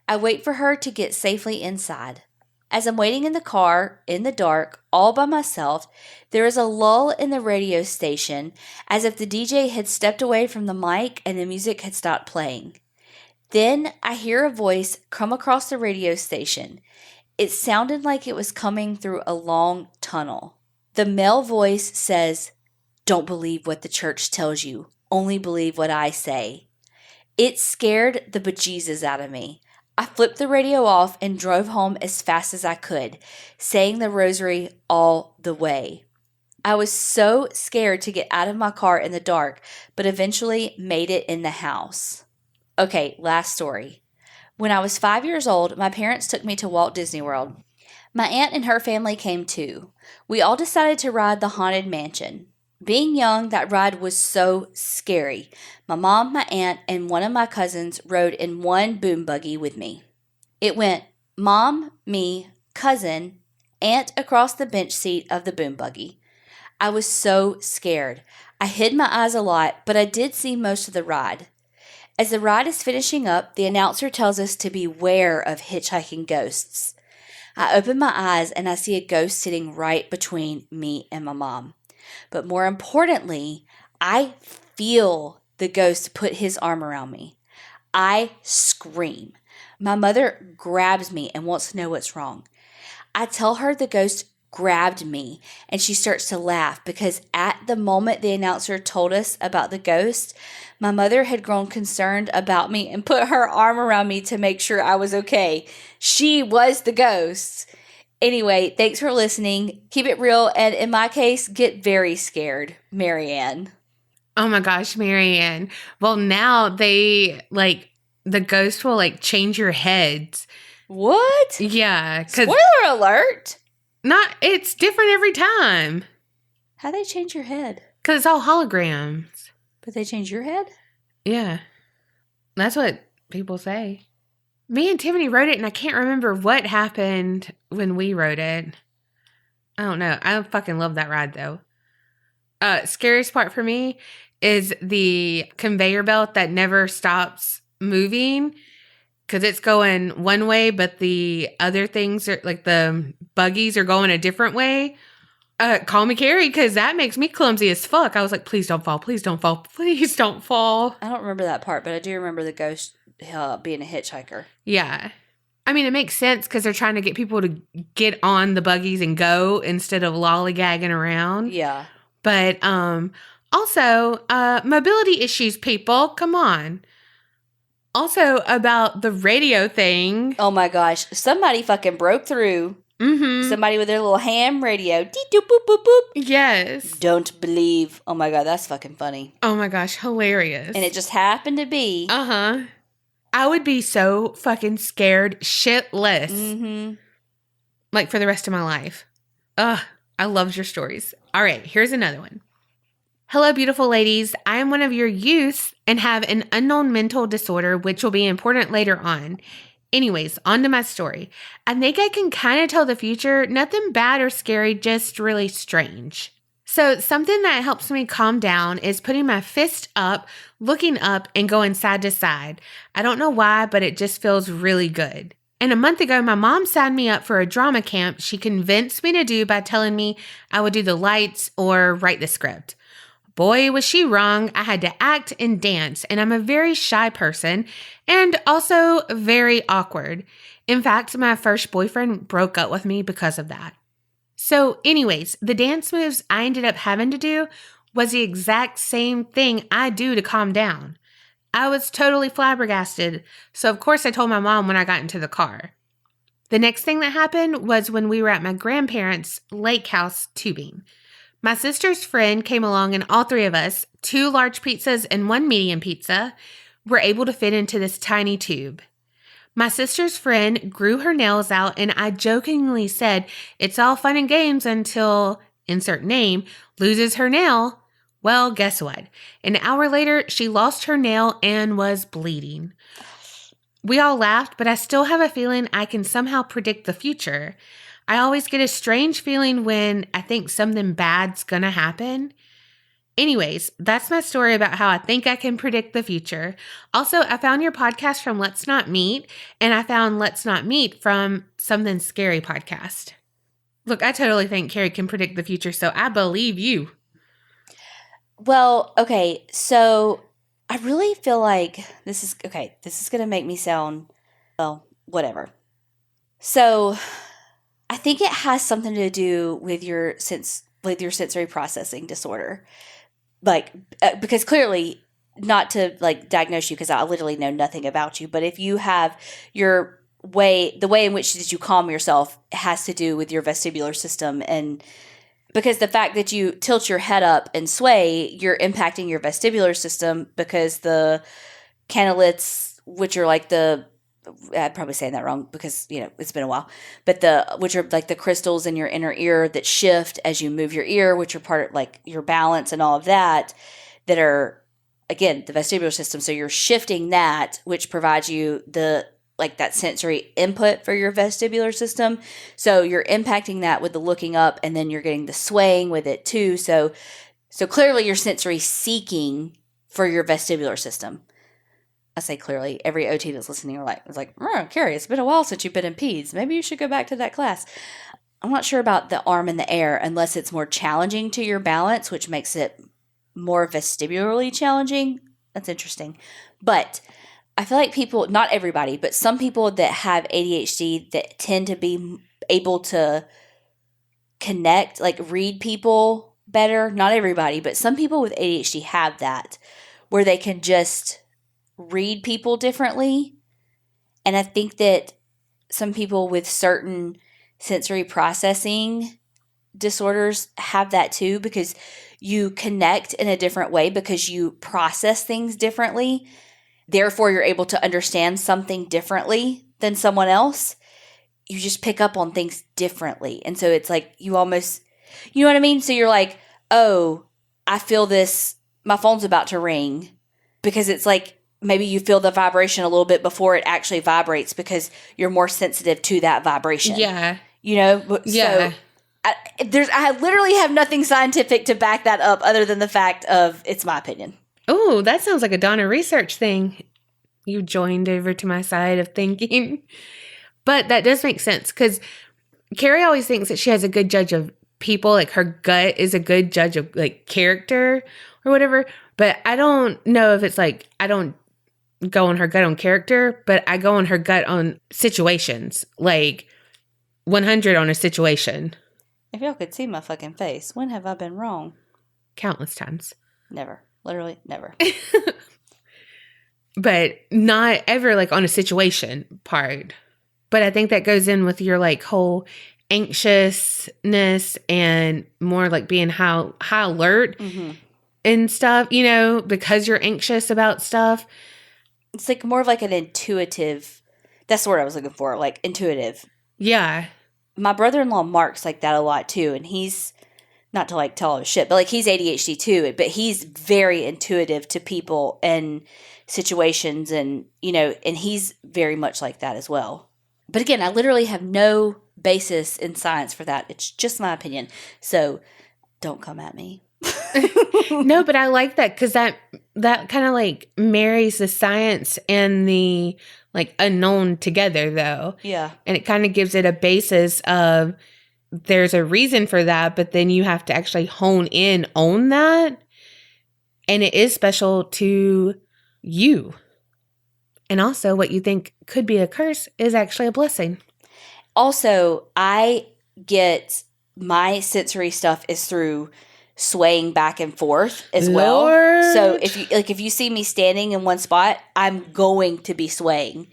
I wait for her to get safely inside. As I'm waiting in the car, in the dark, all by myself, there is a lull in the radio station, as if the DJ had stepped away from the mic and the music had stopped playing. Then I hear a voice come across the radio station. It sounded like it was coming through a long tunnel. The male voice says, "Don't believe what the church tells you. Only believe what I say." It scared the bejesus out of me. I flipped the radio off and drove home as fast as I could, saying the rosary all the way. I was so scared to get out of my car in the dark, but eventually made it in the house. Okay, last story. When I was 5 years old, my parents took me to Walt Disney World. My aunt and her family came too. We all decided to ride the Haunted Mansion. Being young, that ride was so scary. My mom, my aunt, and one of my cousins rode in one boom buggy with me. It went mom, me, cousin, aunt across the bench seat of the boom buggy. I was so scared. I hid my eyes a lot, but I did see most of the ride. As the ride is finishing up, the announcer tells us to beware of hitchhiking ghosts. I open my eyes and I see a ghost sitting right between me and my mom. But more importantly, I feel the ghost put his arm around me. I scream. My mother grabs me and wants to know what's wrong. I tell her the ghost grabbed me, and she starts to laugh because at the moment the announcer told us about the ghost, my mother had grown concerned about me and put her arm around me to make sure I was okay. She was the ghost. Anyway, thanks for listening. Keep it real, and in my case, get very scared. Marianne. Oh my gosh, Marianne. Well, now the ghost will change your heads. What? Yeah. Spoiler alert. It's different every time. How they change your head? Because it's all holograms. But they change your head? Yeah. That's what people say. Me and Tiffany wrote it, and I can't remember what happened when we wrote it. I don't know. I fucking love that ride, though. Scariest part for me is the conveyor belt that never stops moving because it's going one way, but the other things are the buggies are going a different way. Call me Carrie, because that makes me clumsy as fuck. I was like, please don't fall. Please don't fall. Please don't fall. I don't remember that part, but I do remember the ghost being a hitchhiker. Yeah. I mean, it makes sense because they're trying to get people to get on the buggies and go instead of lollygagging around. Yeah. But also, mobility issues, people. Come on. Also, about the radio thing. Oh my gosh. Somebody fucking broke through. Mm-hmm. Somebody with their little ham radio. Dee-doop, boop, boop, boop. Yes. Don't believe. Oh my God, that's fucking funny. Oh my gosh, hilarious. And it just happened to be. Uh-huh. I would be so fucking scared shitless. Mm-hmm. For the rest of my life. Ugh, I loved your stories. All right, here's another one. Hello, beautiful ladies. I am one of your youths and have an unknown mental disorder, which will be important later on. Anyways, on to my story. I think I can kind of tell the future. Nothing bad or scary, just really strange. So something that helps me calm down is putting my fist up, looking up, and going side to side. I don't know why, but it just feels really good. And a month ago, my mom signed me up for a drama camp she convinced me to do by telling me I would do the lights or write the script. boy, was she wrong. I had to act and dance, and I'm a very shy person and also very awkward. In fact, my first boyfriend broke up with me because of that. So anyways, the dance moves I ended up having to do was the exact same thing I do to calm down. I was totally flabbergasted, so of course I told my mom when I got into the car. The next thing that happened was when we were at my grandparents' lake house tubing. My sister's friend came along and all three of us, 2 large pizzas and 1 medium pizza, were able to fit into this tiny tube. My sister's friend grew her nails out and I jokingly said, "It's all fun and games until, insert name, loses her nail." Well, guess what? An hour later, she lost her nail and was bleeding. We all laughed, but I still have a feeling I can somehow predict the future. I always get a strange feeling when I think something bad's gonna happen. Anyways, that's my story about how I think I can predict the future. Also, I found your podcast from Let's Not Meet, and I found Let's Not Meet from Something Scary podcast. Look, I totally think Carrie can predict the future, so I believe you. Well, okay, so I really feel like this is going to make me sound, well, whatever. So I think it has something to do with your sensory processing disorder. Like, because clearly, not to like diagnose you because I literally know nothing about you, but if you have the way in which you calm yourself has to do with your vestibular system, and because the fact that you tilt your head up and sway, you're impacting your vestibular system because the canalets, which are like I'm probably saying that wrong because, it's been a while, but which are like the crystals in your inner ear that shift as you move your ear, which are part of like your balance and all of that are, again, the vestibular system. So you're shifting that, which provides you that sensory input for your vestibular system. So you're impacting that with the looking up, and then you're getting the swaying with it too. So clearly you're sensory seeking for your vestibular system. I say clearly, every OT that's listening is like, Carrie, it's been a while since you've been in peds. Maybe you should go back to that class. I'm not sure about the arm in the air unless it's more challenging to your balance, which makes it more vestibularly challenging. That's interesting. But I feel like people, not everybody, but some people that have ADHD that tend to be able to connect, like read people better. Not everybody, but some people with ADHD have that where they can just read people differently. And I think that some people with certain sensory processing disorders have that too, because you connect in a different way because you process things differently. Therefore, you're able to understand something differently than someone else. You just pick up on things differently. And so it's like you almost, you know what I mean? So you're like, oh, I feel this, my phone's about to ring, because it's like, maybe you feel the vibration a little bit before it actually vibrates because you're more sensitive to that vibration. Yeah. Yeah. So I literally have nothing scientific to back that up other than the fact of it's my opinion. Oh, that sounds like a Donna research thing. You joined over to my side of thinking. But that does make sense because Carrie always thinks that she has a good judge of people. Like her gut is a good judge of like character or whatever. But I don't know if it's like, I don't go on her gut on character, but I go on her gut on situations, like 100 on a situation. If y'all could see my fucking face, when have I been wrong? Countless times. Never. Literally never. But not ever like on a situation part. But I think that goes in with your like whole anxiousness and more like being high alert and stuff, because you're anxious about stuff. It's like more of like an intuitive, that's the word I was looking for, like intuitive. Yeah. My brother-in-law Mark's like that a lot too. And he's, not to like tell all his shit, but like he's ADHD too, but he's very intuitive to people and situations and, and he's very much like that as well. But again, I literally have no basis in science for that. It's just my opinion. So don't come at me. No, but I like that because that kind of like marries the science and the like unknown together though. Yeah. And it kind of gives it a basis of there's a reason for that, but then you have to actually hone in on that And it is special to you. And also what you think could be a curse is actually a blessing. Also, I get my sensory stuff is through swaying back and forth as well. So if you see me standing in one spot, I'm going to be swaying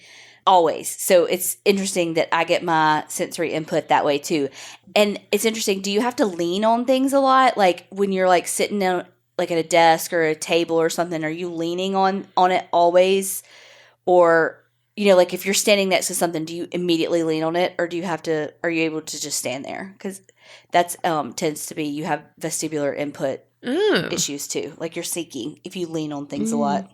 always. So it's interesting that I get my sensory input that way too. And it's interesting. Do you have to lean on things a lot? Like when you're like sitting down like at a desk or a table or something, are you leaning on it always? Or, you know, like if you're standing next to something, do you immediately lean on it, or are you able to just stand there? Because that's tends to be, you have vestibular input issues too. Like you're seeking if you lean on things a lot.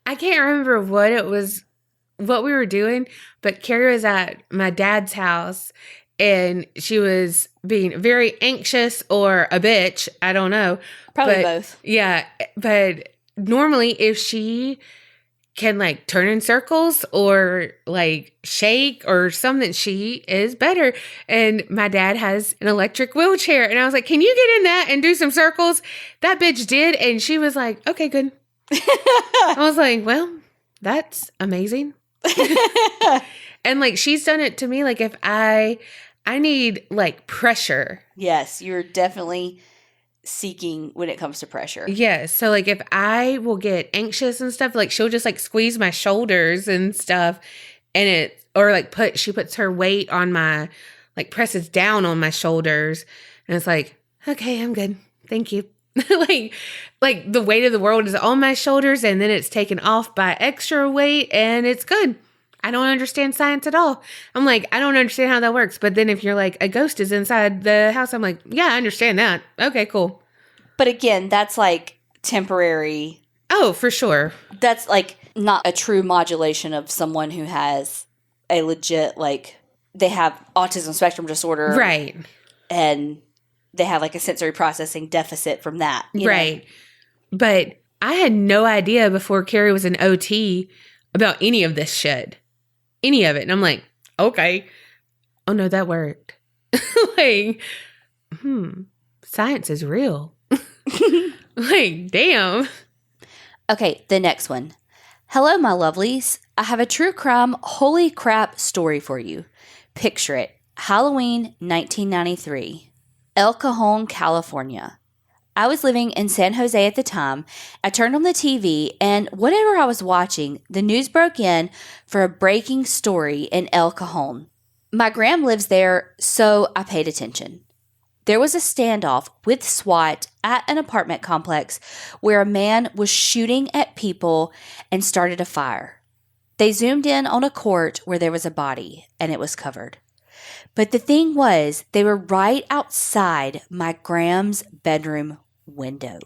I can't remember what we were doing, but Carrie was at my dad's house and she was being very anxious or a bitch. I don't know. Probably both. Yeah. But normally if she can like turn in circles or like shake or something, she is better. And my dad has an electric wheelchair. And I was like, can you get in that and do some circles? That bitch did. And she was like, okay, good. I was like, well, that's amazing. And like, she's done it to me. Like if I need like pressure. Yes. You're definitely seeking when it comes to pressure. Yes. So like if I will get anxious and stuff, like she'll just like squeeze my shoulders and stuff, and she puts her weight on my, like presses down on my shoulders, and it's like, okay, I'm good. Thank you. like the weight of the world is on my shoulders, and then it's taken off by extra weight, and it's good. I don't understand science at all. I'm like, I don't understand how that works. But then if you're like, a ghost is inside the house, I'm like, yeah, I understand that. Okay, cool. But again, that's like temporary. Oh, for sure. That's like not a true modulation of someone who has a legit, like, they have autism spectrum disorder. Right. And they have like a sensory processing deficit from that. Right. But I had no idea before Carrie was an OT about any of this shit. Any of it. And I'm like, okay. Oh no, that worked. Like, science is real. Like, damn. Okay, the next one. Hello, my lovelies. I have a true crime holy crap story for you. Picture it. Halloween 1993. El Cajon, California. I was living in San Jose at the time. I turned on the TV, and whatever I was watching, the news broke in for a breaking story in El Cajon. My gram lives there, so I paid attention. There was a standoff with SWAT at an apartment complex where a man was shooting at people and started a fire. They zoomed in on a court where there was a body, and it was covered. But the thing was, they were right outside my Gram's bedroom window.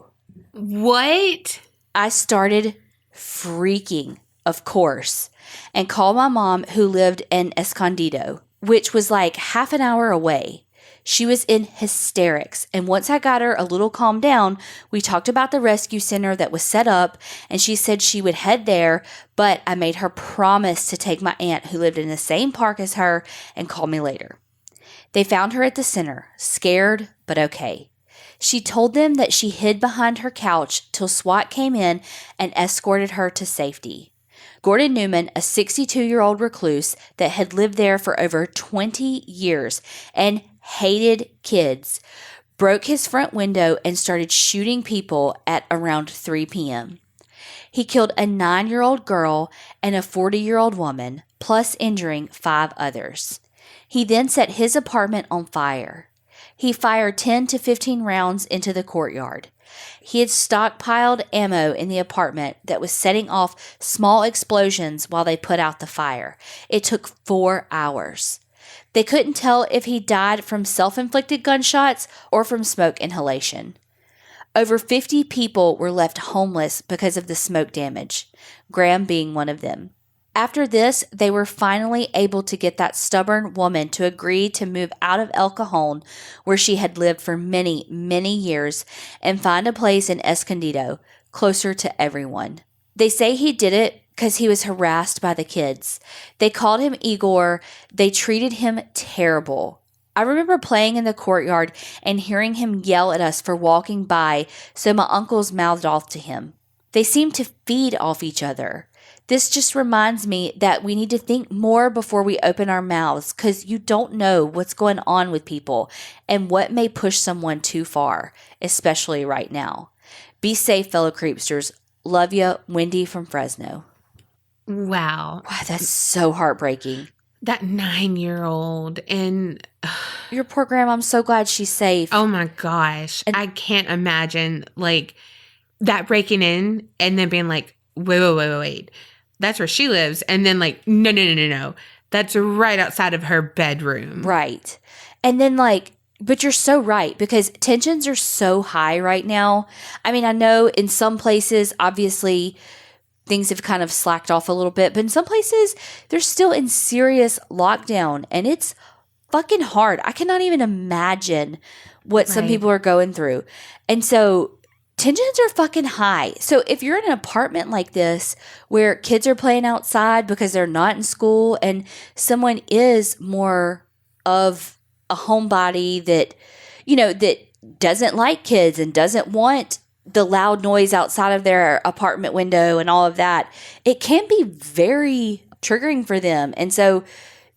What? I started freaking, of course, and called my mom, who lived in Escondido, which was like half an hour away. She was in hysterics, and once I got her a little calmed down, we talked about the rescue center that was set up, and she said she would head there, but I made her promise to take my aunt, who lived in the same park as her, and call me later. They found her at the center, scared but okay. She told them that she hid behind her couch till SWAT came in and escorted her to safety. Gordon Newman, a 62-year-old recluse that had lived there for over 20 years and hated kids, broke his front window and started shooting people at around 3 p.m. He killed a 9-year-old girl and a 40-year-old woman, plus injuring 5 others. He then set his apartment on fire. He fired 10 to 15 rounds into the courtyard. He had stockpiled ammo in the apartment that was setting off small explosions while they put out the fire. It took 4 hours. They couldn't tell if he died from self-inflicted gunshots or from smoke inhalation. Over 50 people were left homeless because of the smoke damage, Graham being one of them. After this, they were finally able to get that stubborn woman to agree to move out of El Cajon, where she had lived for many, many years, and find a place in Escondido, closer to everyone. They say he did it because he was harassed by the kids. They called him Igor. They treated him terrible. I remember playing in the courtyard and hearing him yell at us for walking by, so my uncles mouthed off to him. They seem to feed off each other. This just reminds me that we need to think more before we open our mouths, because you don't know what's going on with people and what may push someone too far, especially right now. Be safe, fellow creepsters. Love ya, Wendy from Fresno. Wow. Wow, that's so heartbreaking. That 9-year-old and your poor grandma, I'm so glad she's safe. Oh my gosh. And I can't imagine like that breaking in and then being like, wait. That's where she lives. And then like, no. That's right outside of her bedroom. Right. And then like, but you're so right, because tensions are so high right now. I mean, I know in some places, obviously, things have kind of slacked off a little bit, but in some places, they're still in serious lockdown, and it's fucking hard. I cannot even imagine what some people are going through. And so tensions are fucking high. So if you're in an apartment like this where kids are playing outside because they're not in school, and someone is more of a homebody that, that doesn't like kids and doesn't want the loud noise outside of their apartment window and all of that, it can be very triggering for them. And so,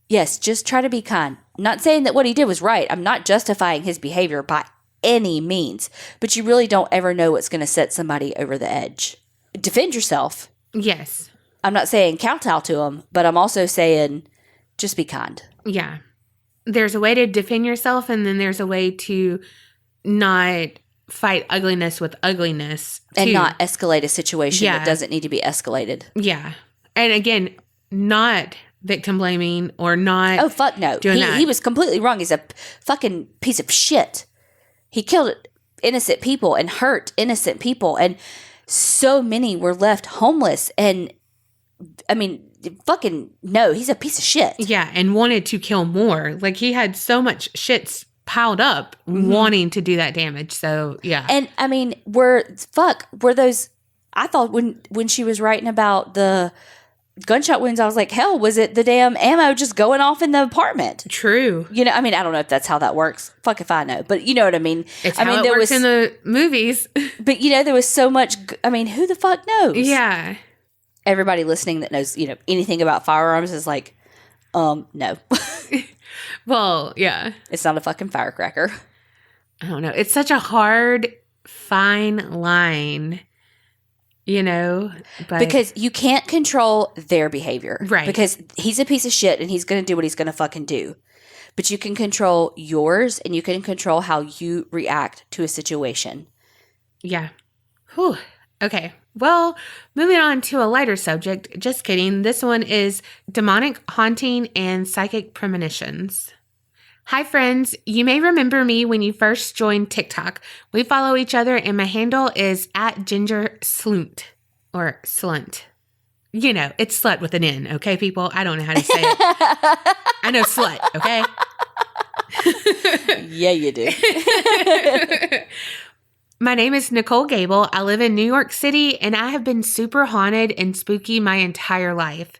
yes, just try to be kind. I'm not saying that what he did was right. I'm not justifying his behavior by any means, but you really don't ever know what's going to set somebody over the edge. Defend yourself. Yes. I'm not saying kowtow to him, but I'm also saying just be kind. Yeah. There's a way to defend yourself, and then there's a way to not fight ugliness with ugliness. And not escalate a situation that doesn't need to be escalated. Yeah. And again, not victim blaming or not. Oh, fuck no. He was completely wrong. He's a fucking piece of shit. He killed innocent people and hurt innocent people. And so many were left homeless. And I mean, fucking no, he's a piece of shit. Yeah, and wanted to kill more. Like, he had so much shit piled up wanting to do that damage. So, yeah. And, I mean, were those, I thought when she was writing about the gunshot wounds, I was like, hell, was it the damn ammo just going off in the apartment? True. I mean, I don't know if that's how that works. Fuck if I know. But you know what I mean? It's how it works in the movies. But, there was so much, I mean, who the fuck knows? Yeah. Everybody listening that knows, anything about firearms is like, no. Well, yeah. It's not a fucking firecracker. I don't know. It's such a hard, fine line, but because you can't control their behavior. Right. Because he's a piece of shit and he's going to do what he's going to fucking do. But you can control yours, and you can control how you react to a situation. Yeah. Whew. Okay. Well, moving on to a lighter subject. Just kidding. This one is demonic haunting and psychic premonitions. Hi, friends. You may remember me when you first joined TikTok. We follow each other, and my handle is @GingerSlunt or Slunt. It's slut with an N, okay, people? I don't know how to say it. I know slut, okay? Yeah, you do. My name is Nicole Gable. I live in New York City, and I have been super haunted and spooky my entire life.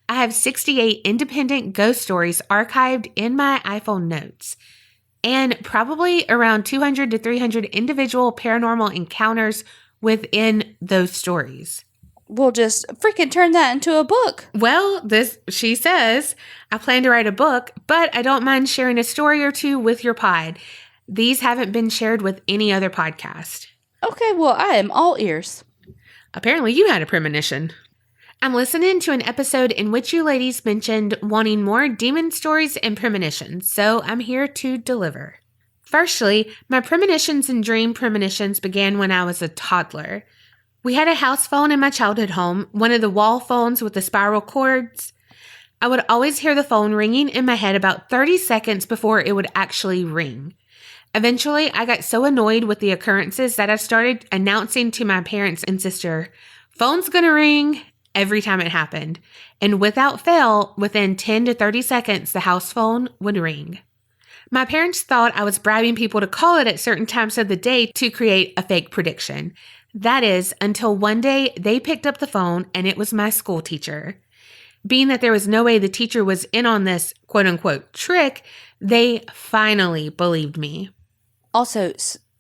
I have 68 independent ghost stories archived in my iPhone notes, and probably around 200 to 300 individual paranormal encounters within those stories. We'll just freaking turn that into a book. Well, she says, I plan to write a book, but I don't mind sharing a story or two with your pod. These haven't been shared with any other podcast. Okay, well, I am all ears. Apparently you had a premonition. I'm listening to an episode in which you ladies mentioned wanting more demon stories and premonitions, so I'm here to deliver. Firstly, my premonitions and dream premonitions began when I was a toddler. We had a house phone in my childhood home, one of the wall phones with the spiral cords. I would always hear the phone ringing in my head about 30 seconds before it would actually ring. Eventually, I got so annoyed with the occurrences that I started announcing to my parents and sister, phone's gonna ring, every time it happened. And without fail, within 10 to 30 seconds, the house phone would ring. My parents thought I was bribing people to call it at certain times of the day to create a fake prediction. That is, until one day they picked up the phone and it was my school teacher. Being that there was no way the teacher was in on this quote-unquote trick, they finally believed me. Also,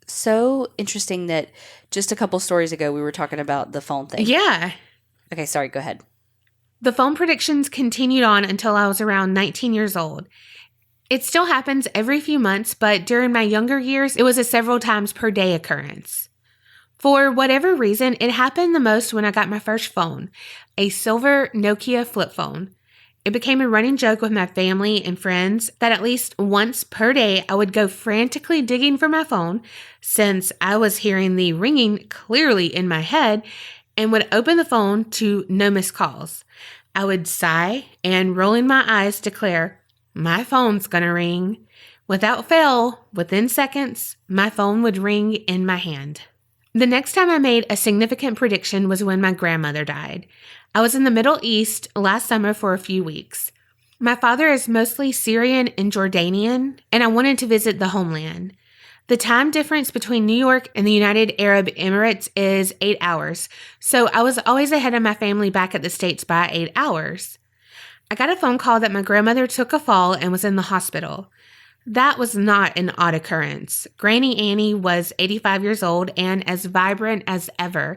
so interesting that just a couple stories ago we were talking about the phone thing. Yeah. Okay, sorry, go ahead. The phone predictions continued on until I was around 19 years old. It still happens every few months, but during my younger years, it was a several times per day occurrence. For whatever reason, it happened the most when I got my first phone, a silver Nokia flip phone. It became a running joke with my family and friends that at least once per day, I would go frantically digging for my phone since I was hearing the ringing clearly in my head and would open the phone to no missed calls. I would sigh and, rolling my eyes, declare, "My phone's gonna ring." Without fail, within seconds, my phone would ring in my hand. The next time I made a significant prediction was when my grandmother died. I was in the Middle East last summer for a few weeks. My father is mostly Syrian and Jordanian, and I wanted to visit the homeland. The time difference between New York and the United Arab Emirates is 8 hours, so I was always ahead of my family back at the States by 8 hours. I got a phone call that my grandmother took a fall and was in the hospital. That was not an odd occurrence. Granny Annie was 85 years old and as vibrant as ever,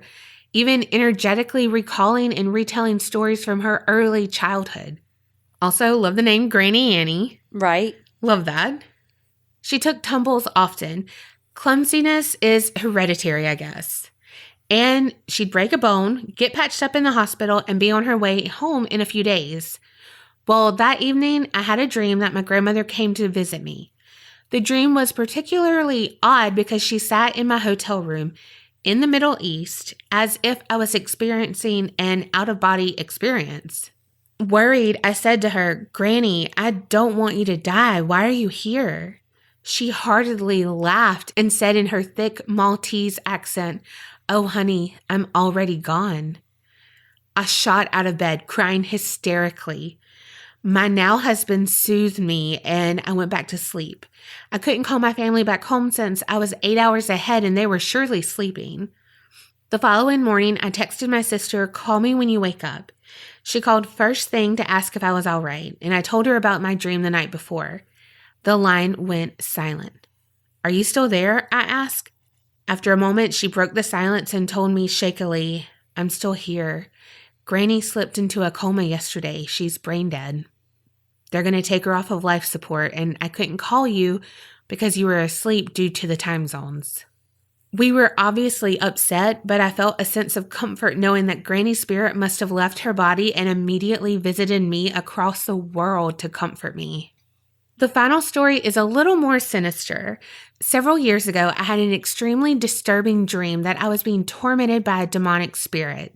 even energetically recalling and retelling stories from her early childhood. Also, love the name Granny Annie. Right. Love that. She took tumbles often. Clumsiness is hereditary, I guess. And she'd break a bone, get patched up in the hospital, and be on her way home in a few days. Well, that evening, I had a dream that my grandmother came to visit me. The dream was particularly odd because she sat in my hotel room in the Middle East as if I was experiencing an out-of-body experience. Worried, I said to her, "Granny, I don't want you to die. Why are you here?" She heartedly laughed and said in her thick Maltese accent, "Oh, honey, I'm already gone." I shot out of bed, crying hysterically. My now husband soothed me and I went back to sleep. I couldn't call my family back home since I was 8 hours ahead and they were surely sleeping. The following morning, I texted my sister, "Call me when you wake up." She called first thing to ask if I was all right, and I told her about my dream the night before. The line went silent. "Are you still there?" I asked. After a moment, she broke the silence and told me shakily, "I'm still here. Granny slipped into a coma yesterday. She's brain dead. They're going to take her off of life support, and I couldn't call you because you were asleep due to the time zones." We were obviously upset, but I felt a sense of comfort knowing that Granny's spirit must have left her body and immediately visited me across the world to comfort me. The final story is a little more sinister. Several years ago, I had an extremely disturbing dream that I was being tormented by a demonic spirit.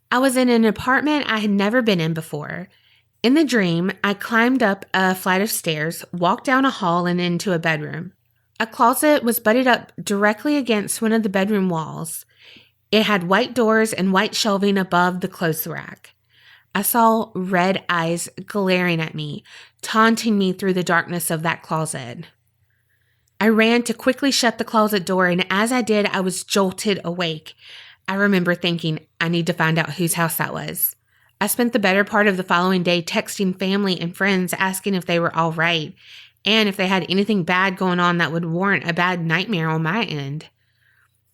I was in an apartment I had never been in before. In the dream, I climbed up a flight of stairs, walked down a hall and into a bedroom. A closet was butted up directly against one of the bedroom walls. It had white doors and white shelving above the clothes rack. I saw red eyes glaring at me, taunting me through the darkness of that closet. I ran to quickly shut the closet door, and as I did, I was jolted awake. I remember thinking, I need to find out whose house that was. I spent the better part of the following day texting family and friends asking if they were all right and if they had anything bad going on that would warrant a bad nightmare on my end.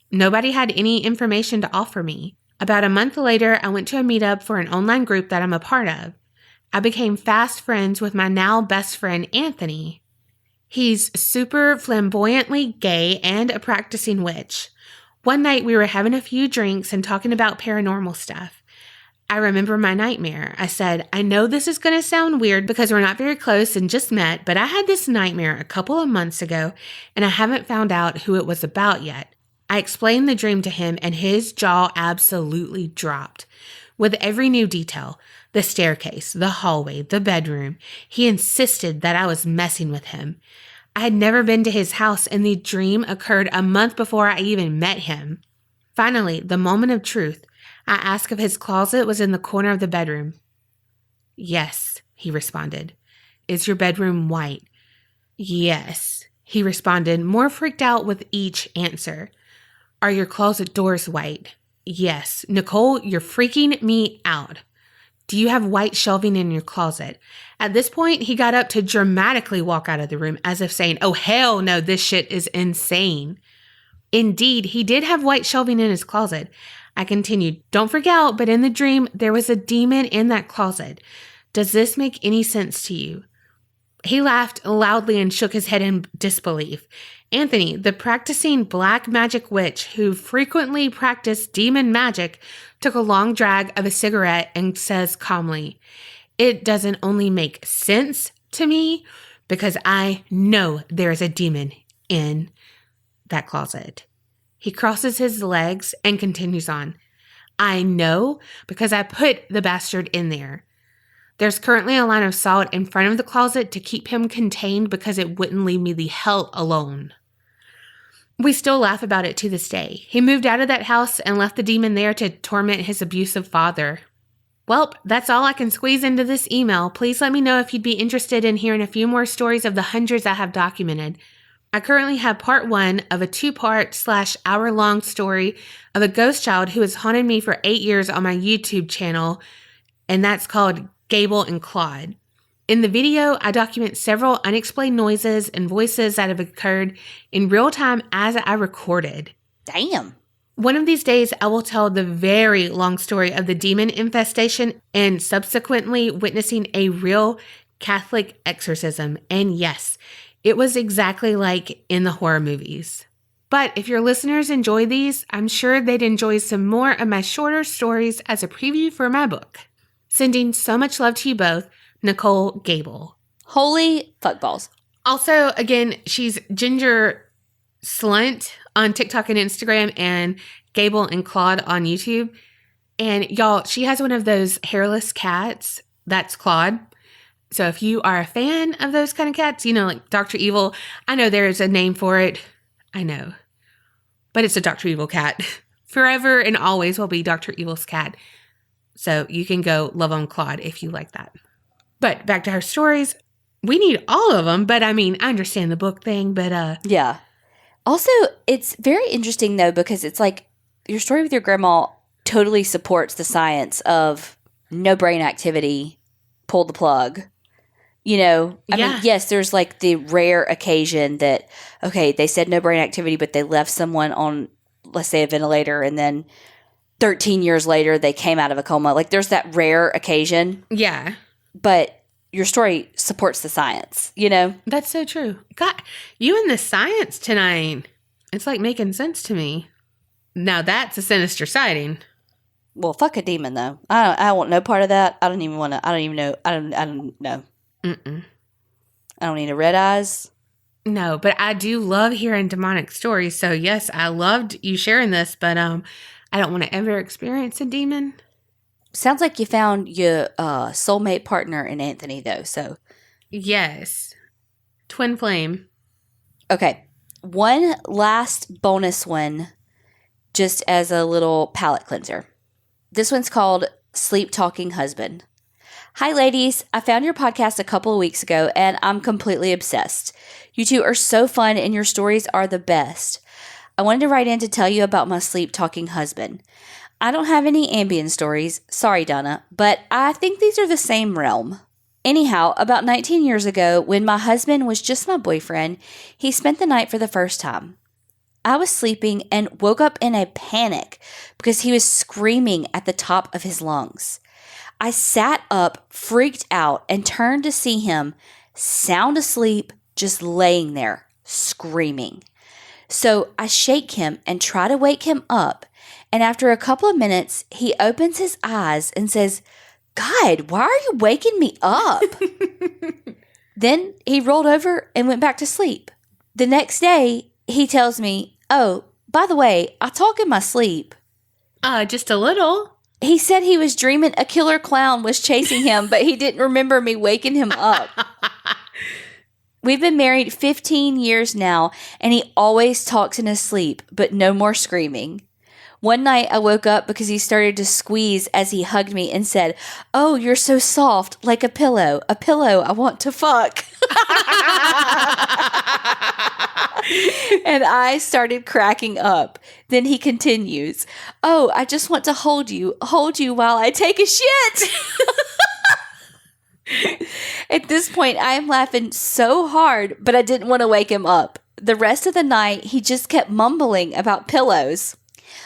Nobody had any information to offer me. About a month later, I went to a meetup for an online group that I'm a part of. I became fast friends with my now best friend, Anthony. He's super flamboyantly gay and a practicing witch. One night we were having a few drinks and talking about paranormal stuff. I remember my nightmare. I said, "I know this is going to sound weird because we're not very close and just met, but I had this nightmare a couple of months ago and I haven't found out who it was about yet." I explained the dream to him and his jaw absolutely dropped. With every new detail, the staircase, the hallway, the bedroom, he insisted that I was messing with him. I had never been to his house, and the dream occurred a month before I even met him. Finally, the moment of truth, I asked if his closet was in the corner of the bedroom. "Yes," he responded. "Is your bedroom white?" "Yes," he responded, more freaked out with each answer. "Are your closet doors white?" "Yes." "Nicole, you're freaking me out." Do you have white shelving in your closet? At this point, he got up to dramatically walk out of the room as if saying, oh, hell no, this shit is insane. Indeed, he did have white shelving in his closet. I continued, don't freak out, but in the dream, there was a demon in that closet. Does this make any sense to you? He laughed loudly and shook his head in disbelief. Anthony, the practicing black magic witch who frequently practiced demon magic, took a long drag of a cigarette and says calmly, it doesn't only make sense to me because I know there is a demon in that closet. He crosses his legs and continues on. I know because I put the bastard in there. There's currently a line of salt in front of the closet to keep him contained because it wouldn't leave me the hell alone. We still laugh about it to this day. He moved out of that house and left the demon there to torment his abusive father. Welp, that's all I can squeeze into this email. Please let me know if you'd be interested in hearing a few more stories of the hundreds I have documented. I currently have part 1 of a 2-part/hour-long story of a ghost child who has haunted me for 8 years on my YouTube channel, and that's called Gable and Claude. In the video, I document several unexplained noises and voices that have occurred in real time as I recorded. Damn. One of these days, I will tell the very long story of the demon infestation and subsequently witnessing a real Catholic exorcism. And yes, it was exactly like in the horror movies. But if your listeners enjoy these, I'm sure they'd enjoy some more of my shorter stories as a preview for my book. Sending so much love to you both, Nicole Gable. Holy fuckballs. Also, again, she's Ginger Slunt on TikTok and Instagram and Gable and Claude on YouTube. And y'all, she has one of those hairless cats. That's Claude. So if you are a fan of those kind of cats, you know, like Dr. Evil, I know there's a name for it. I know. But it's a Dr. Evil cat. Forever and always will be Dr. Evil's cat. So you can go love on Claude if you like that. But back to her stories. We need all of them, but I mean, I understand the book thing, but yeah. Also, it's very interesting though, because it's like your story with your grandma totally supports the science of no brain activity, pull the plug. You know, I mean, yes, there's like the rare occasion that, okay, they said no brain activity, but they left someone on, let's say, a ventilator, and then 13 years later, they came out of a coma. Like, there's that rare occasion. Yeah. But your story supports the science, you know? That's so true. God, you and the science tonight. It's like making sense to me. Now that's a sinister sighting. Well, fuck a demon, though. I want no part of that. I don't even want to. I don't even know. I don't know. Mm-mm. I don't need a red eyes. No, but I do love hearing demonic stories. So yes, I loved you sharing this, but I don't want to ever experience a demon. Sounds like you found your soulmate partner in Anthony, though. So yes, twin flame. Okay, one last bonus one, just as a little palate cleanser. This one's called Sleep Talking Husband. Hi, ladies. I found your podcast a couple of weeks ago, and I'm completely obsessed. You two are so fun, and your stories are the best. I wanted to write in to tell you about my sleep-talking husband. I don't have any Ambien stories. Sorry, Donna, but I think these are the same realm. Anyhow, about 19 years ago, when my husband was just my boyfriend, he spent the night for the first time. I was sleeping and woke up in a panic because he was screaming at the top of his lungs. I sat up, freaked out, and turned to see him sound asleep, just laying there, screaming. So I shake him and try to wake him up, and after a couple of minutes, he opens his eyes and says, God, why are you waking me up? Then he rolled over and went back to sleep. The next day, he tells me, oh, by the way, I talk in my sleep. Just a little. He said he was dreaming a killer clown was chasing him, but he didn't remember me waking him up. We've been married 15 years now, and he always talks in his sleep, but no more screaming. One night I woke up because he started to squeeze as he hugged me and said, oh, you're so soft, like a pillow I want to fuck. And I started cracking up. Then he continues, "Oh, I just want to hold you while I take a shit." At this point, I am laughing so hard, but I didn't want to wake him up. The rest of the night, he just kept mumbling about pillows.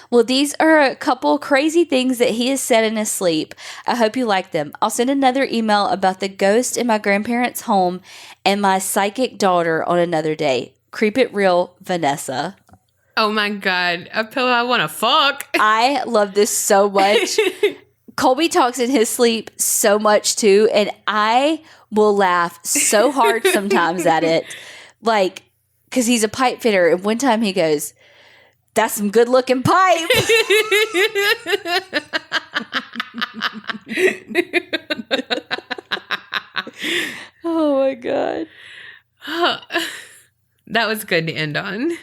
Well, these are a couple crazy things that he has said in his sleep. I hope you like them. I'll send another email about the ghost in my grandparents' home and my psychic daughter on another day. Creep it real, Vanessa. Oh my God. A pillow I want to fuck. I love this so much. Colby talks in his sleep so much too, and I will laugh so hard sometimes at it. Like, because he's a pipe fitter, and one time he goes, "That's some good looking pipe." Oh my God. That was good to end on.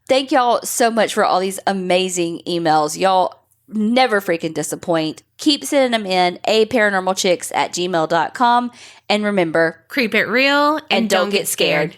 Thank y'all so much for all these amazing emails. Y'all never freaking disappoint. Keep sending them in, aparanormalchicks@gmail.com. And remember, Creep it real and don't get scared.